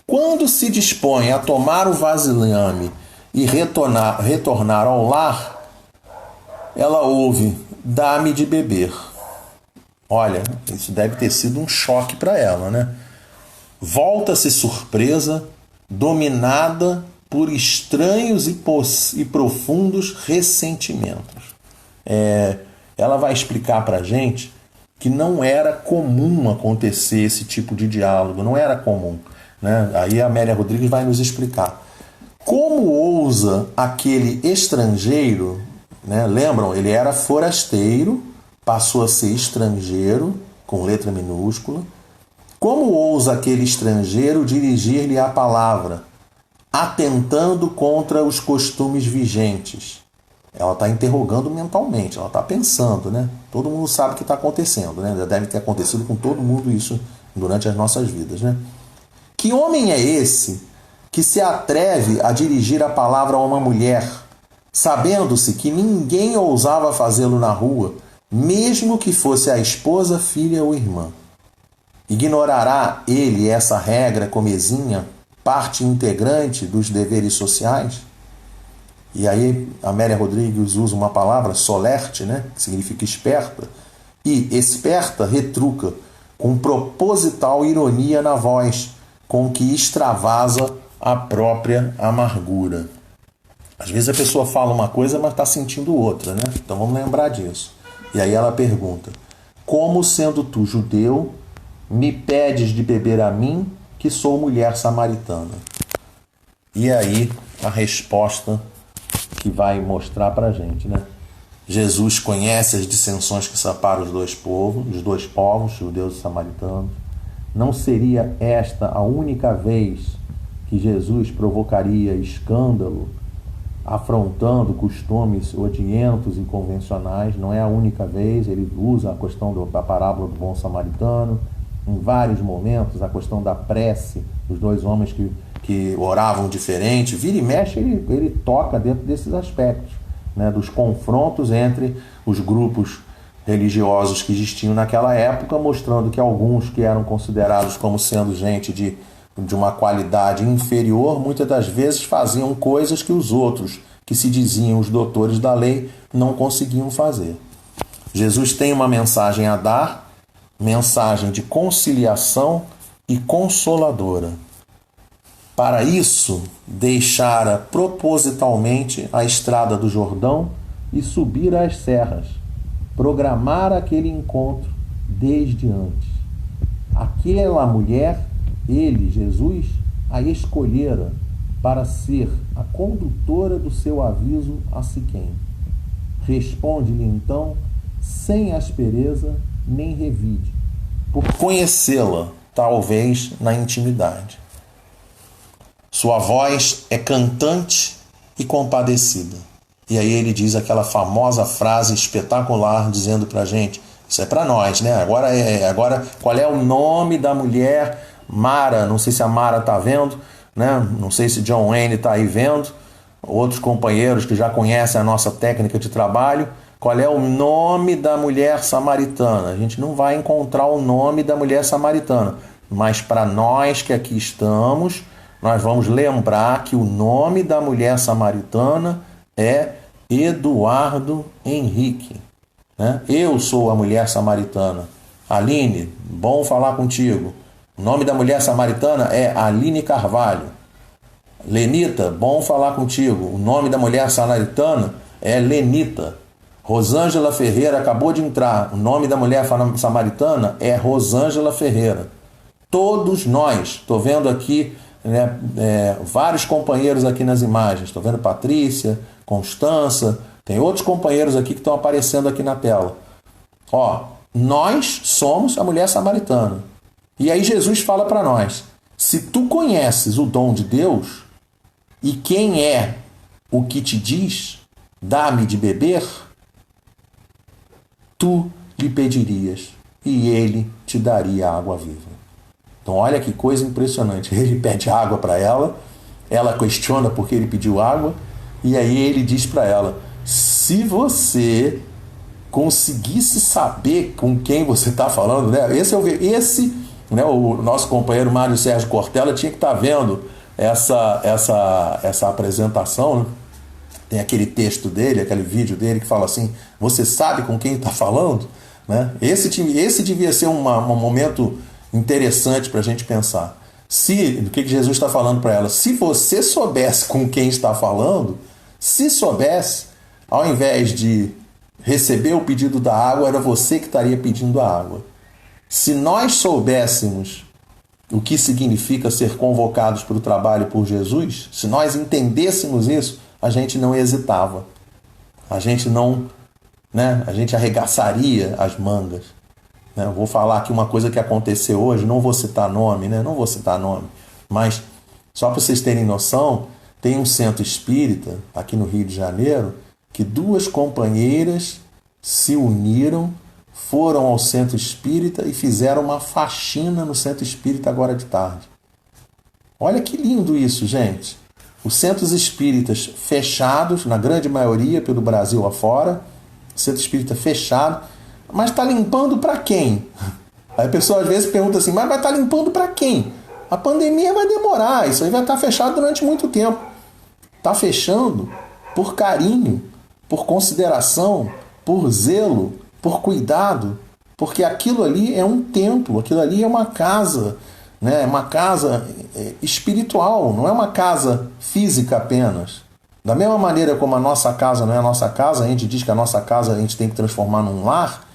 Quando se dispõe a tomar o vasilhame e retornar ao lar, ela ouve: dá-me de beber. Olha, isso deve ter sido um choque para ela, né? Volta-se surpresa, dominada por estranhos e profundos ressentimentos. Ela vai explicar para a gente que não era comum acontecer esse tipo de diálogo, não era comum, né? Aí a Amélia Rodrigues vai nos explicar. Como ousa aquele estrangeiro, né? Lembram, ele era forasteiro, passou a ser estrangeiro, com letra minúscula, Como ousa aquele estrangeiro dirigir-lhe a palavra, atentando contra os costumes vigentes? Ela está interrogando mentalmente, ela está pensando, né? Todo mundo sabe o que está acontecendo, né? Já deve ter acontecido com todo mundo isso durante as nossas vidas, né? Que homem é esse que se atreve a dirigir a palavra a uma mulher, sabendo-se que ninguém ousava fazê-lo na rua, mesmo que fosse a esposa, filha ou irmã? Ignorará ele essa regra comezinha, parte integrante dos deveres sociais? E aí Amélia Rodrigues usa uma palavra, solerte, né, que significa esperta, e esperta retruca com proposital ironia na voz, com que extravasa a própria amargura. Às vezes a pessoa fala uma coisa, mas está sentindo outra, né? Então vamos lembrar disso. E aí ela pergunta: como sendo tu judeu, me pedes de beber a mim, que sou mulher samaritana? E aí a resposta que vai mostrar para a gente, né? Jesus conhece as dissensões que separam os dois povos, judeus e samaritanos. Não seria esta a única vez que Jesus provocaria escândalo, afrontando costumes odientos e convencionais? Não é a única vez. Ele usa a questão da parábola do bom samaritano. Em vários momentos, a questão da prece, os dois homens que oravam diferente, vira e mexe, ele toca dentro desses aspectos, né, dos confrontos entre os grupos religiosos que existiam naquela época, mostrando que alguns que eram considerados como sendo gente de uma qualidade inferior, muitas das vezes faziam coisas que os outros, que se diziam os doutores da lei, não conseguiam fazer. Jesus tem uma mensagem a dar, mensagem de conciliação e consoladora. Para isso, deixara propositalmente a estrada do Jordão e subir às serras, programar aquele encontro desde antes. Aquela mulher, ele, Jesus, a escolhera para ser a condutora do seu aviso a Siquém. Responde-lhe então, sem aspereza nem revide, por conhecê-la, talvez na intimidade. Sua voz é cantante e compadecida. E aí ele diz aquela famosa frase espetacular, dizendo pra gente, isso é pra nós, né? Agora, qual é o nome da mulher? Mara, não sei se a Mara tá vendo, né? Não sei se John Wayne tá aí vendo, outros companheiros que já conhecem a nossa técnica de trabalho. Qual é o nome da mulher samaritana? A gente não vai encontrar o nome da mulher samaritana, mas para nós que aqui estamos, nós vamos lembrar que o nome da mulher samaritana é Eduardo Henrique, né? Eu sou a mulher samaritana. Aline, bom falar contigo. O nome da mulher samaritana é Aline Carvalho. Lenita, bom falar contigo. O nome da mulher samaritana é Lenita. Rosângela Ferreira acabou de entrar. O nome da mulher samaritana é Rosângela Ferreira. Todos nós, estou vendo aqui, né, vários companheiros aqui nas imagens. Estou vendo Patrícia, Constança, tem outros companheiros aqui que estão aparecendo aqui na tela. Ó, nós somos a mulher samaritana. E aí Jesus fala para nós: se tu conheces o dom de Deus e quem é o que te diz, dá-me de beber, tu lhe pedirias e ele te daria água viva. Então olha que coisa impressionante. Ele pede água para ela, ela questiona por que ele pediu água, e aí ele diz para ela: se você conseguisse saber com quem você está falando, né? Né, o nosso companheiro Mário Sérgio Cortella tinha que estar vendo essa apresentação, né? Tem aquele texto dele, aquele vídeo dele que fala assim: você sabe com quem está falando? Né? Esse devia ser um momento interessante para a gente pensar. O que Jesus está falando para ela? Se você soubesse com quem está falando, se soubesse, ao invés de receber o pedido da água, era você que estaria pedindo a água. Se nós soubéssemos o que significa ser convocados para o trabalho por Jesus, se nós entendêssemos isso, a gente não hesitava. A gente não, né? A gente arregaçaria as mangas. né? Eu vou falar aqui uma coisa que aconteceu hoje, não vou citar nome, né? Não vou citar nome, mas só para vocês terem noção, tem um centro espírita aqui no Rio de Janeiro que duas companheiras se uniram, foram ao centro espírita e fizeram uma faxina no centro espírita agora de tarde. Olha que lindo isso, gente. Os centros espíritas fechados, na grande maioria, pelo Brasil afora, centro espírita fechado, mas está limpando para quem? Aí a pessoa às vezes pergunta assim, mas vai estar limpando para quem? A pandemia vai demorar, isso aí vai estar fechado durante muito tempo. Está fechando por carinho, por consideração, por zelo, por cuidado, porque aquilo ali é um templo, aquilo ali é uma casa, né? Uma casa espiritual, não é uma casa física apenas. Da mesma maneira como a nossa casa não é a nossa casa, a gente diz que a nossa casa a gente tem que transformar num lar,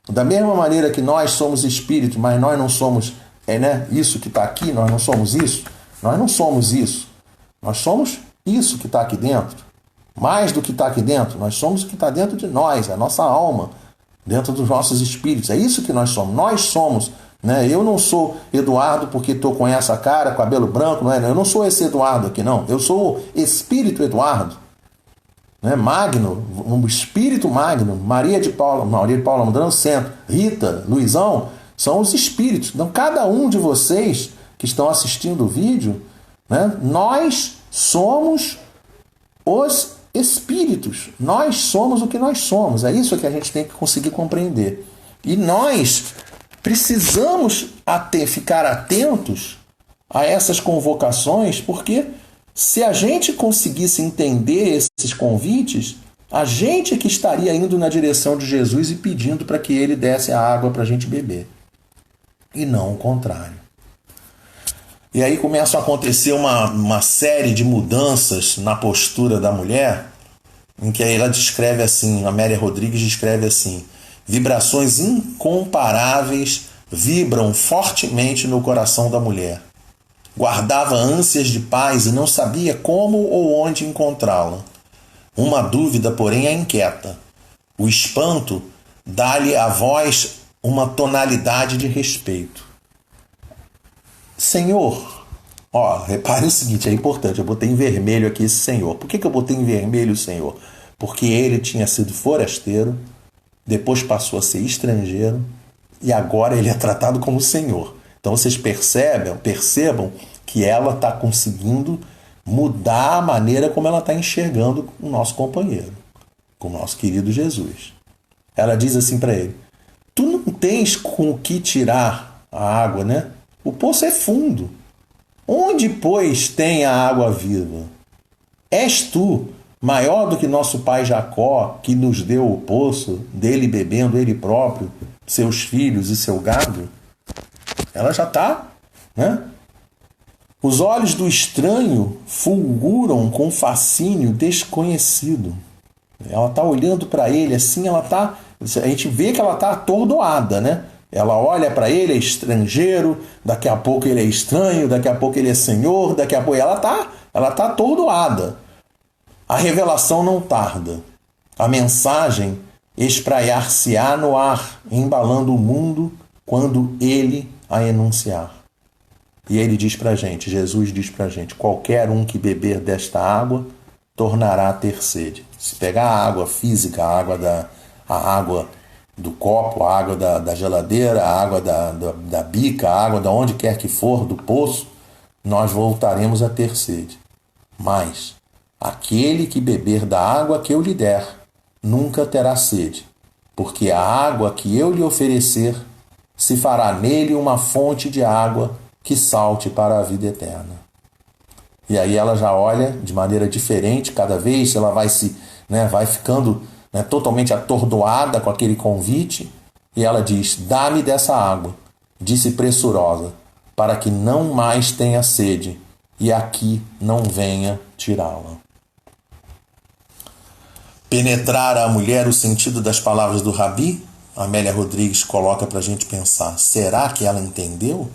da mesma maneira que nós somos espíritos, mas nós não somos isso que está aqui, nós não somos isso, nós não somos isso, nós somos isso que está aqui dentro. Mais do que está aqui dentro, nós somos o que está dentro de nós, a nossa alma, dentro dos nossos espíritos. É isso que nós somos. Nós somos, né? Eu não sou Eduardo porque estou com essa cara, cabelo branco, não é? Eu não sou esse Eduardo aqui, não. Eu sou o Espírito Eduardo, né? Magno, um Espírito Magno, Maria de Paula Mandando Centro, Rita, Luizão, são os espíritos. Então, cada um de vocês que estão assistindo o vídeo, né? Nós somos os espíritos. Nós somos o que nós somos. É isso que a gente tem que conseguir compreender. E nós precisamos ficar atentos a essas convocações, porque se a gente conseguisse entender esses convites, a gente que estaria indo na direção de Jesus e pedindo para que ele desse a água para a gente beber. E não o contrário. E aí começa a acontecer uma série de mudanças na postura da mulher, em que ela descreve assim, a Amélia Rodrigues descreve assim: vibrações incomparáveis vibram fortemente no coração da mulher. Guardava ânsias de paz e não sabia como ou onde encontrá-la. Uma dúvida, porém, a inquieta. O espanto dá-lhe à voz uma tonalidade de respeito. Senhor, repare o seguinte, é importante, eu botei em vermelho aqui esse Senhor. Por que eu botei em vermelho o Senhor? Porque ele tinha sido forasteiro, depois passou a ser estrangeiro e agora ele é tratado como Senhor. Então vocês percebam que ela está conseguindo mudar a maneira como ela está enxergando o nosso companheiro, com o nosso querido Jesus. Ela diz assim para ele: tu não tens com o que tirar a água, né? O poço é fundo. Onde, pois, tem a água viva? És tu maior do que nosso pai Jacó, que nos deu o poço, dele bebendo ele próprio, seus filhos e seu gado? Ela já está, né? Os olhos do estranho fulguram com fascínio desconhecido. Ela está olhando para ele assim, a gente vê que ela está atordoada, né? Ela olha para ele, é estrangeiro, daqui a pouco ele é estranho, daqui a pouco ele é senhor, daqui a pouco ela está atordoada. A revelação não tarda. A mensagem espraiar-se-á no ar, embalando o mundo quando ele a enunciar. E ele diz para a gente, Jesus diz para a gente: qualquer um que beber desta água tornará a ter sede. Se pegar a água física, a água do copo, a água da geladeira, a água da bica, a água de onde quer que for, do poço, nós voltaremos a ter sede. Mas aquele que beber da água que eu lhe der, nunca terá sede, porque a água que eu lhe oferecer se fará nele uma fonte de água que salte para a vida eterna. E aí ela já olha de maneira diferente, cada vez ela vai ficando totalmente atordoada com aquele convite, e ela diz: dá-me dessa água, disse pressurosa, para que não mais tenha sede, e aqui não venha tirá-la. Penetrar a mulher o sentido das palavras do Rabi? Amélia Rodrigues coloca para a gente pensar: será que ela entendeu?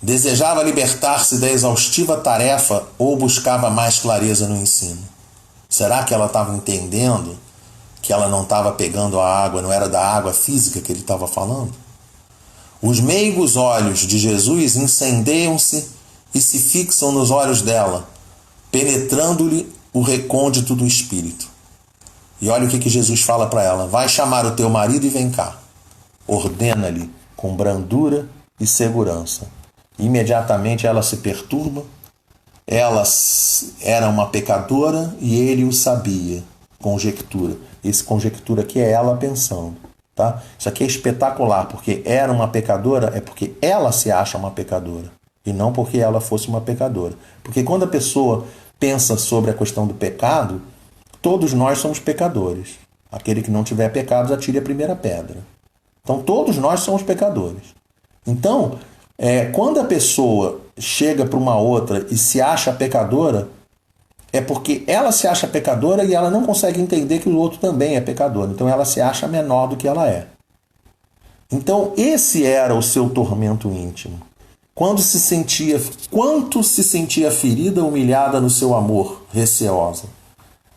Desejava libertar-se da exaustiva tarefa ou buscava mais clareza no ensino? Será que ela estava entendendo que ela não estava pegando a água, não era da água física que ele estava falando? Os meigos olhos de Jesus incendeiam-se e se fixam nos olhos dela, penetrando-lhe o recôndito do espírito. E olha o que Jesus fala para ela: vai chamar o teu marido e vem cá. Ordena-lhe com brandura e segurança. Imediatamente ela se perturba. Ela era uma pecadora e ele o sabia. Conjectura. Esse conjectura aqui é ela pensando. Tá? Isso aqui é espetacular, porque era uma pecadora, é porque ela se acha uma pecadora, e não porque ela fosse uma pecadora. Porque quando a pessoa pensa sobre a questão do pecado, todos nós somos pecadores. Aquele que não tiver pecados, atire a primeira pedra. Então, todos nós somos pecadores. Então, quando a pessoa chega para uma outra e se acha pecadora, é porque ela se acha pecadora e ela não consegue entender que o outro também é pecador. Então, ela se acha menor do que ela é. Então, esse era o seu tormento íntimo. Quanto se sentia ferida, humilhada no seu amor, receosa.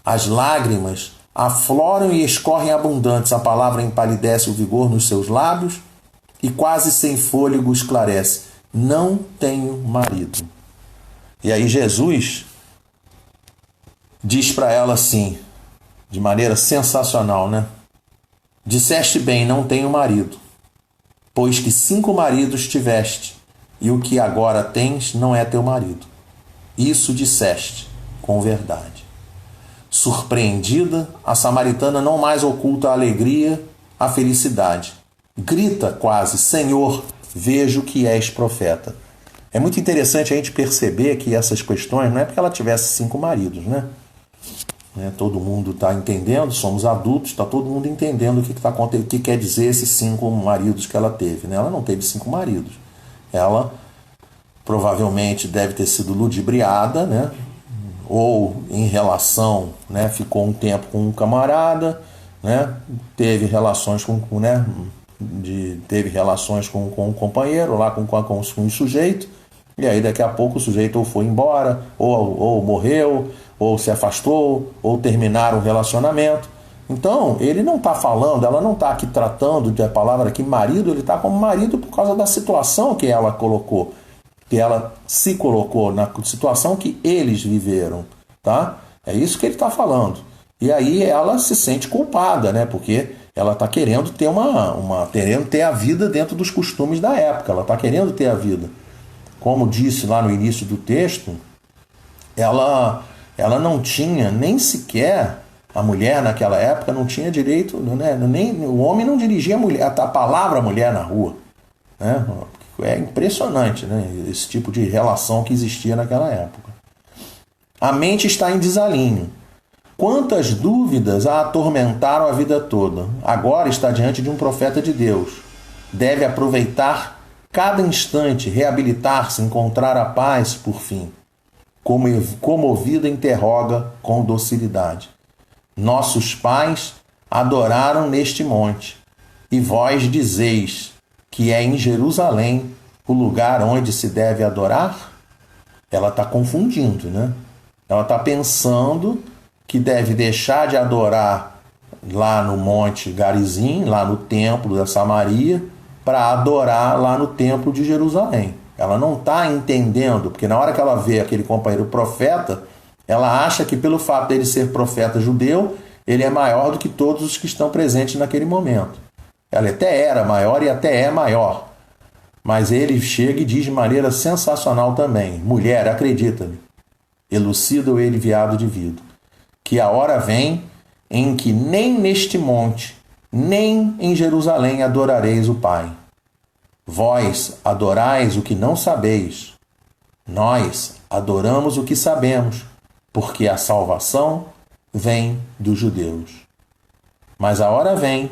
As lágrimas afloram e escorrem abundantes, a palavra empalidece o vigor nos seus lábios e quase sem fôlego esclarece: não tenho marido. E aí Jesus diz para ela assim, de maneira sensacional, né? Disseste bem, não tenho marido, pois que 5 maridos tiveste, e o que agora tens não é teu marido. Isso disseste com verdade. Surpreendida, a samaritana não mais oculta a alegria, a felicidade. Grita quase: Senhor, vejo que és profeta. É muito interessante a gente perceber que essas questões não é porque ela tivesse 5 maridos, né? Todo mundo está entendendo, somos adultos, está todo mundo entendendo o que quer dizer esses 5 maridos que ela teve. Né? Ela não teve 5 maridos. Ela provavelmente deve ter sido ludibriada, né? Ou em relação, né? Ficou um tempo com um camarada, né? Teve relações com um companheiro, lá com um sujeito, e aí daqui a pouco o sujeito ou foi embora, ou morreu, ou se afastou, ou terminaram o relacionamento. Então, ele não está falando, ela não está aqui tratando de a palavra aqui marido, ele está como marido por causa da situação que ela colocou, que ela se colocou, na situação que eles viveram, tá? É isso que ele está falando. E aí ela se sente culpada, né? Porque ela está querendo ter querendo ter a vida dentro dos costumes da época, ela está querendo ter a vida. Como disse lá no início do texto, ela não tinha nem sequer, a mulher naquela época não tinha direito, né? Nem, o homem não dirigia a palavra mulher na rua. Né? É impressionante, né? Esse tipo de relação que existia naquela época. A mente está em desalinho. Quantas dúvidas a atormentaram a vida toda. Agora está diante de um profeta de Deus. Deve aproveitar cada instante, reabilitar-se, encontrar a paz por fim. Comovida interroga com docilidade. Nossos pais adoraram neste monte, e vós dizeis que é em Jerusalém o lugar onde se deve adorar? Ela está confundindo, né? Ela está pensando que deve deixar de adorar lá no Monte Garizim, lá no templo da Samaria, para adorar lá no templo de Jerusalém. Ela não está entendendo, porque na hora que ela vê aquele companheiro profeta, ela acha que pelo fato dele ser profeta judeu, ele é maior do que todos os que estão presentes naquele momento. Ela até era maior e até é maior. Mas ele chega e diz de maneira sensacional também: mulher, acredita-me, elucida o ele viado de vidro, que a hora vem em que nem neste monte, nem em Jerusalém adorareis o Pai. Vós adorais o que não sabeis. Nós adoramos o que sabemos, porque a salvação vem dos judeus. Mas a hora vem,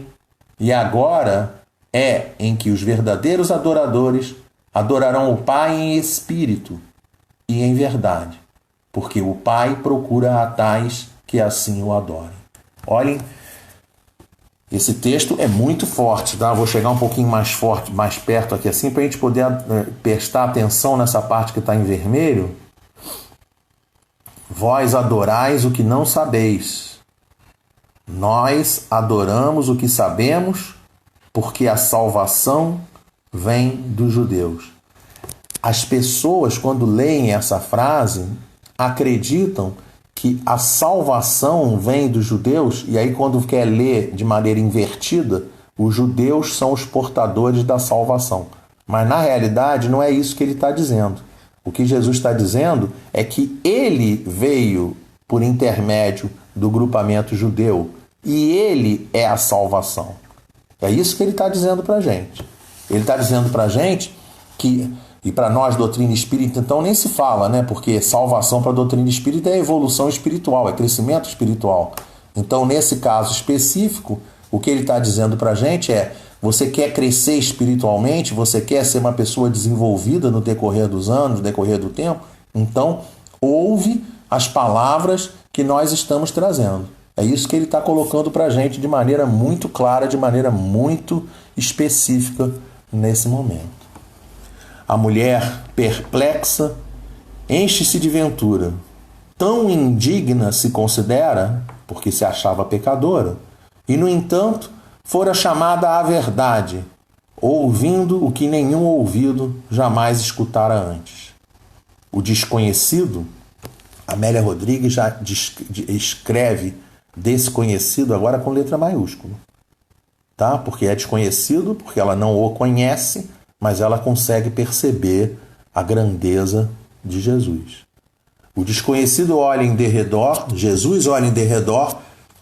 e agora é em que os verdadeiros adoradores adorarão o Pai em espírito e em verdade, porque o Pai procura a tais que assim o adorem. Olhem, esse texto é muito forte, tá? Vou chegar um pouquinho mais forte, mais perto aqui assim, para a gente poder prestar atenção nessa parte que está em vermelho. Vós adorais o que não sabeis. Nós adoramos o que sabemos, porque a salvação vem dos judeus. As pessoas, quando leem essa frase, acreditam que a salvação vem dos judeus, e aí quando quer ler de maneira invertida, os judeus são os portadores da salvação. Mas na realidade não é isso que ele está dizendo. O que Jesus está dizendo é que ele veio por intermédio do grupamento judeu e ele é a salvação. É isso que ele está dizendo para a gente. Ele está dizendo para a gente que, e para nós, doutrina espírita, então nem se fala, né? Porque salvação para a doutrina espírita é evolução espiritual, é crescimento espiritual. Então, nesse caso específico, o que ele está dizendo para a gente é: você quer crescer espiritualmente, você quer ser uma pessoa desenvolvida no decorrer dos anos, no decorrer do tempo? Então, ouve as palavras que nós estamos trazendo. É isso que ele está colocando para a gente de maneira muito clara, de maneira muito específica nesse momento. A mulher, perplexa, enche-se de ventura. Tão indigna se considera, porque se achava pecadora, e, no entanto, fora chamada à verdade, ouvindo o que nenhum ouvido jamais escutara antes. O desconhecido, Amélia Rodrigues já escreve desconhecido agora com letra maiúscula, tá? Porque é desconhecido, porque ela não o conhece, mas ela consegue perceber a grandeza de Jesus. O desconhecido olha em derredor, Jesus olha em derredor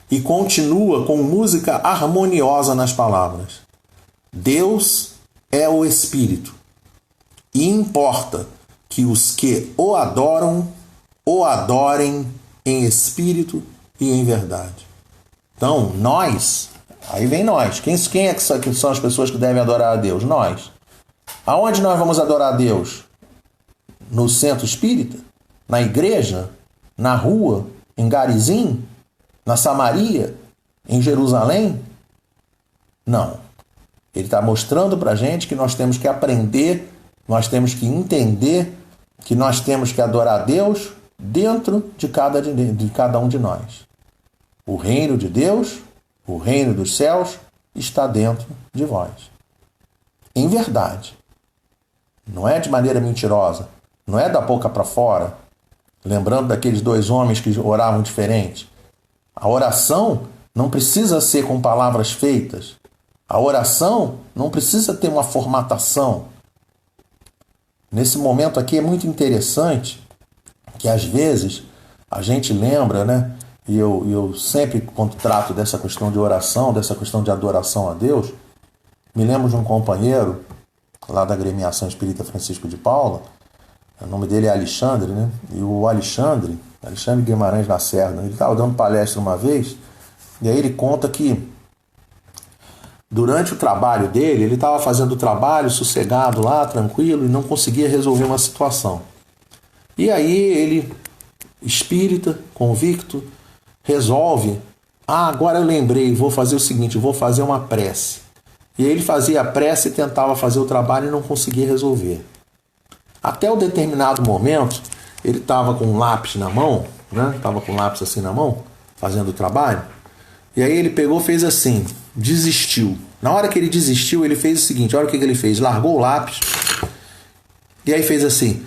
e continua com música harmoniosa nas palavras. Deus é o Espírito, e importa que os que o adorem em espírito e em verdade. Então, nós, aí vem nós. Quem é que são as pessoas que devem adorar a Deus? Nós. Aonde nós vamos adorar a Deus? No centro espírita? Na igreja? Na rua? Em Garizim? Na Samaria? Em Jerusalém? Não. Ele está mostrando para a gente que nós temos que aprender, nós temos que entender que nós temos que adorar a Deus dentro de cada um de nós. O reino de Deus, o reino dos céus, está dentro de vós. Em verdade. Não é de maneira mentirosa. Não é da boca para fora. Lembrando daqueles dois homens que oravam diferente. A oração não precisa ser com palavras feitas. A oração não precisa ter uma formatação. Nesse momento aqui é muito interessante que às vezes a gente lembra, né? E eu sempre, quando trato dessa questão de oração, dessa questão de adoração a Deus, me lembro de um companheiro lá da Agremiação Espírita Francisco de Paula, o nome dele é Alexandre, né? E o Alexandre Guimarães Lacerda, ele estava dando palestra uma vez, e aí ele conta que durante o trabalho dele, ele estava fazendo o trabalho sossegado lá, tranquilo, e não conseguia resolver uma situação. E aí ele, espírita, convicto, resolve: agora eu lembrei, vou fazer o seguinte, vou fazer uma prece. E ele fazia a prece e tentava fazer o trabalho e não conseguia resolver. Até um determinado momento, ele estava com um lápis na mão, né? Estava com um lápis assim na mão, fazendo o trabalho. E aí ele pegou, fez assim, desistiu. Na hora que ele desistiu, ele fez o seguinte, olha o que ele fez, largou o lápis e aí fez assim: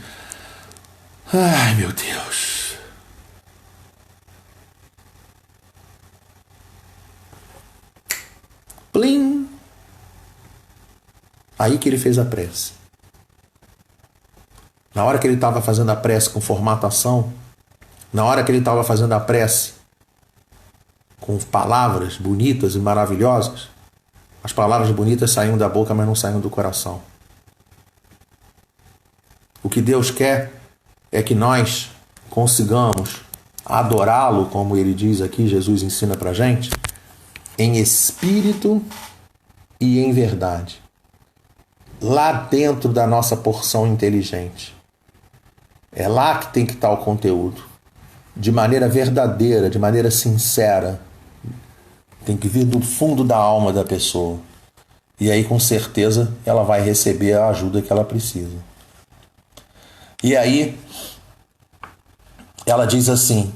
ai, meu Deus. Plim. Aí que ele fez a prece. Na hora que ele estava fazendo a prece com formatação, na hora que ele estava fazendo a prece com palavras bonitas e maravilhosas, as palavras bonitas saíam da boca, mas não saíam do coração. O que Deus quer é que nós consigamos adorá-lo, como ele diz aqui, Jesus ensina pra gente, em espírito e em verdade. Lá dentro da nossa porção inteligente. É lá que tem que estar o conteúdo. De maneira verdadeira, de maneira sincera. Tem que vir do fundo da alma da pessoa. E aí, com certeza, ela vai receber a ajuda que ela precisa. E aí, ela diz assim: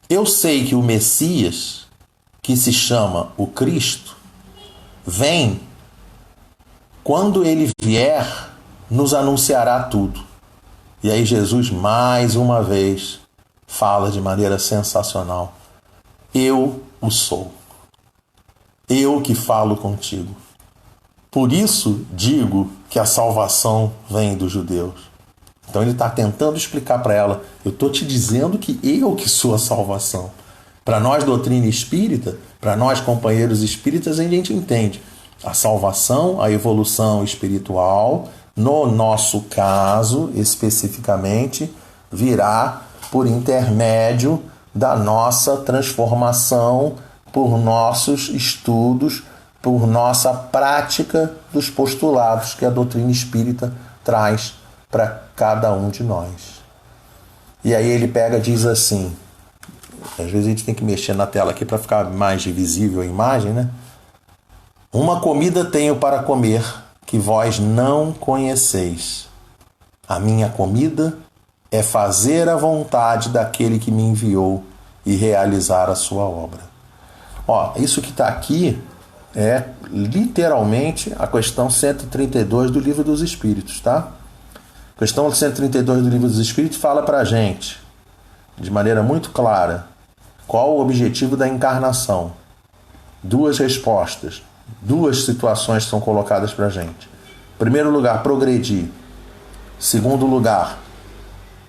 eu sei que o Messias, que se chama o Cristo, vem, quando ele vier, nos anunciará tudo. E aí Jesus, mais uma vez, fala de maneira sensacional: eu o sou. Eu que falo contigo. Por isso digo que a salvação vem dos judeus. Então ele está tentando explicar para ela: eu estou te dizendo que eu que sou a salvação. Para nós, doutrina espírita, para nós, companheiros espíritas, a gente entende a salvação, a evolução espiritual, no nosso caso, especificamente, virá por intermédio da nossa transformação, por nossos estudos, por nossa prática dos postulados que a doutrina espírita traz para cada um de nós. E aí ele pega e diz assim, às vezes a gente tem que mexer na tela aqui para ficar mais visível a imagem, né? Uma comida tenho para comer que vós não conheceis. A minha comida é fazer a vontade daquele que me enviou e realizar a sua obra. Ó, isso que está aqui é literalmente a questão 132 do Livro dos Espíritos, tá? A questão 132 do Livro dos Espíritos fala para a gente, de maneira muito clara, qual o objetivo da encarnação. Duas respostas, duas situações são colocadas para a gente. Em primeiro lugar, progredir. Segundo lugar,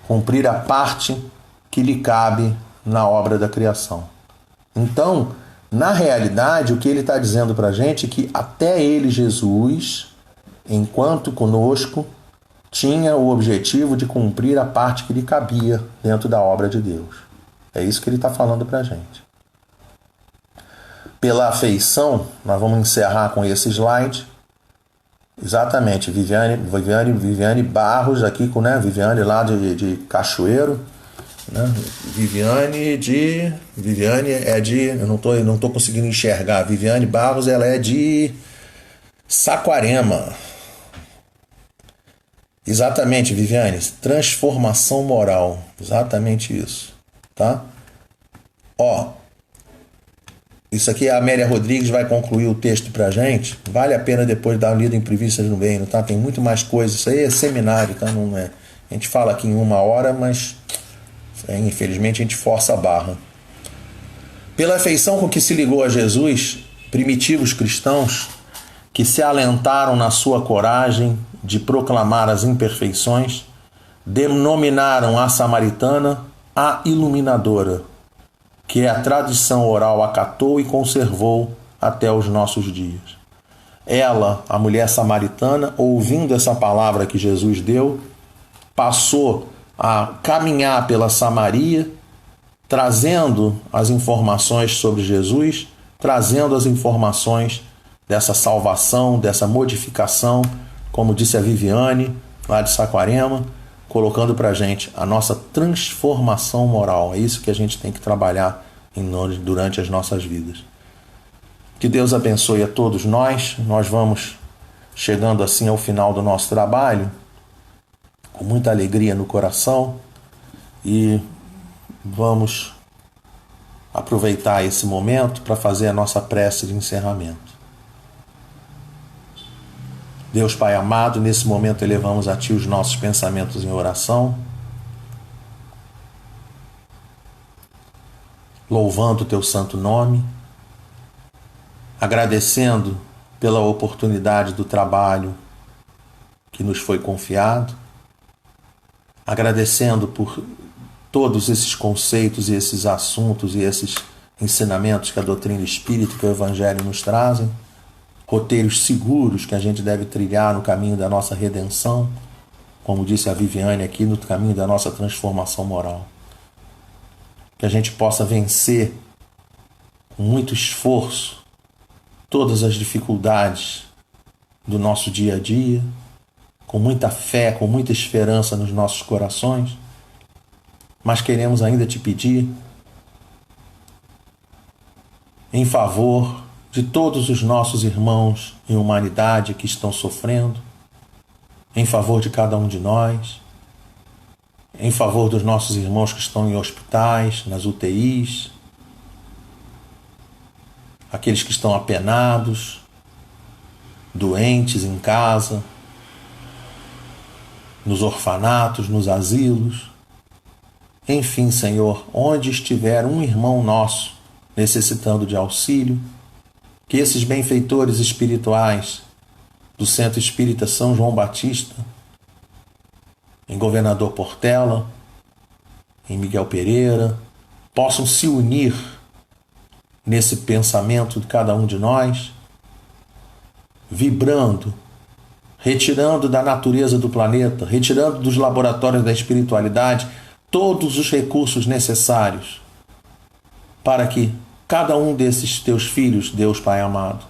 cumprir a parte que lhe cabe na obra da criação. Então, na realidade, o que ele está dizendo para a gente é que até ele, Jesus, enquanto conosco, tinha o objetivo de cumprir a parte que lhe cabia dentro da obra de Deus. É isso que ele está falando para a gente. Pela afeição, nós vamos encerrar com esse slide. Exatamente, Viviane Barros aqui com, né, Viviane lá de Cachoeiro, né? Viviane é de, eu não tô conseguindo enxergar. Viviane Barros, ela é de Saquarema. Exatamente, Viviane, transformação moral, exatamente isso, tá? Ó, isso aqui a Amélia Rodrigues vai concluir o texto pra gente. Vale a pena depois dar uma lida em Previstas no Reino, tá? Tem muito mais coisas. Isso aí é seminário, tá? Não é. A gente fala aqui em 1 hora, mas infelizmente a gente força a barra. Pela afeição com que se ligou a Jesus, primitivos cristãos que se alentaram na sua coragem de proclamar as imperfeições, denominaram a samaritana a iluminadora, que a tradição oral acatou e conservou até os nossos dias. Ela, a mulher samaritana, ouvindo essa palavra que Jesus deu, passou a caminhar pela Samaria, trazendo as informações sobre Jesus, trazendo as informações dessa salvação, dessa modificação, como disse a Viviane, lá de Saquarema, colocando para a gente a nossa transformação moral. É isso que a gente tem que trabalhar durante as nossas vidas. Que Deus abençoe a todos nós. Nós vamos chegando assim ao final do nosso trabalho, com muita alegria no coração, e vamos aproveitar esse momento para fazer a nossa prece de encerramento. Deus Pai amado, nesse momento elevamos a Ti os nossos pensamentos em oração, louvando o Teu santo nome, agradecendo pela oportunidade do trabalho que nos foi confiado, agradecendo por todos esses conceitos e esses assuntos e esses ensinamentos que a doutrina espírita e que o Evangelho nos trazem, roteiros seguros que a gente deve trilhar no caminho da nossa redenção, como disse a Viviane aqui, no caminho da nossa transformação moral. Que a gente possa vencer com muito esforço todas as dificuldades do nosso dia a dia, com muita fé, com muita esperança nos nossos corações, mas queremos ainda te pedir em favor de todos os nossos irmãos em humanidade que estão sofrendo, em favor de cada um de nós, em favor dos nossos irmãos que estão em hospitais, nas UTIs, aqueles que estão apenados, doentes em casa, nos orfanatos, nos asilos. Enfim, Senhor, onde estiver um irmão nosso necessitando de auxílio, que esses benfeitores espirituais do Centro Espírita São João Batista, em Governador Portela, em Miguel Pereira, possam se unir nesse pensamento de cada um de nós, vibrando, retirando da natureza do planeta, retirando dos laboratórios da espiritualidade todos os recursos necessários para que cada um desses teus filhos, Deus Pai amado,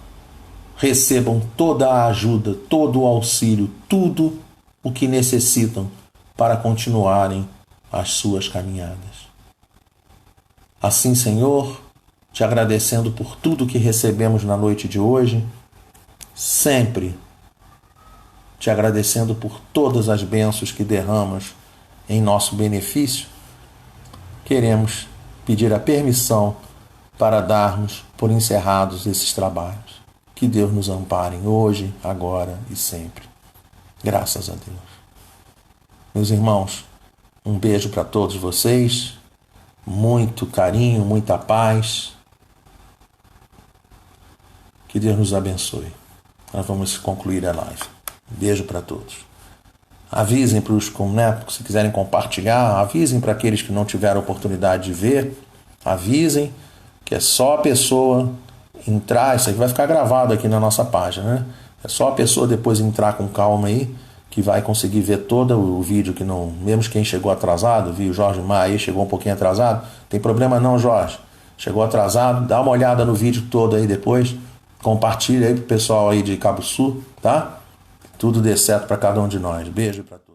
recebam toda a ajuda, todo o auxílio, tudo o que necessitam para continuarem as suas caminhadas. Assim, Senhor, te agradecendo por tudo que recebemos na noite de hoje, sempre te agradecendo por todas as bênçãos que derramas em nosso benefício, queremos pedir a permissão para darmos por encerrados esses trabalhos. Que Deus nos ampare hoje, agora e sempre. Graças a Deus. Meus irmãos, um beijo para todos vocês, muito carinho, muita paz. Que Deus nos abençoe. Nós vamos concluir a live. Beijo para todos. Avisem para os, se quiserem compartilhar, avisem para aqueles que não tiveram oportunidade de ver, avisem que é só a pessoa entrar, isso aqui vai ficar gravado aqui na nossa página, né? É só a pessoa depois entrar com calma aí, que vai conseguir ver todo o vídeo, que não, mesmo quem chegou atrasado, viu o Jorge Maia aí, chegou um pouquinho atrasado, tem problema não, Jorge, chegou atrasado, dá uma olhada no vídeo todo aí depois, compartilha aí pro pessoal aí de Cabo Sul, tá? Tudo dê certo para cada um de nós. Beijo para todos.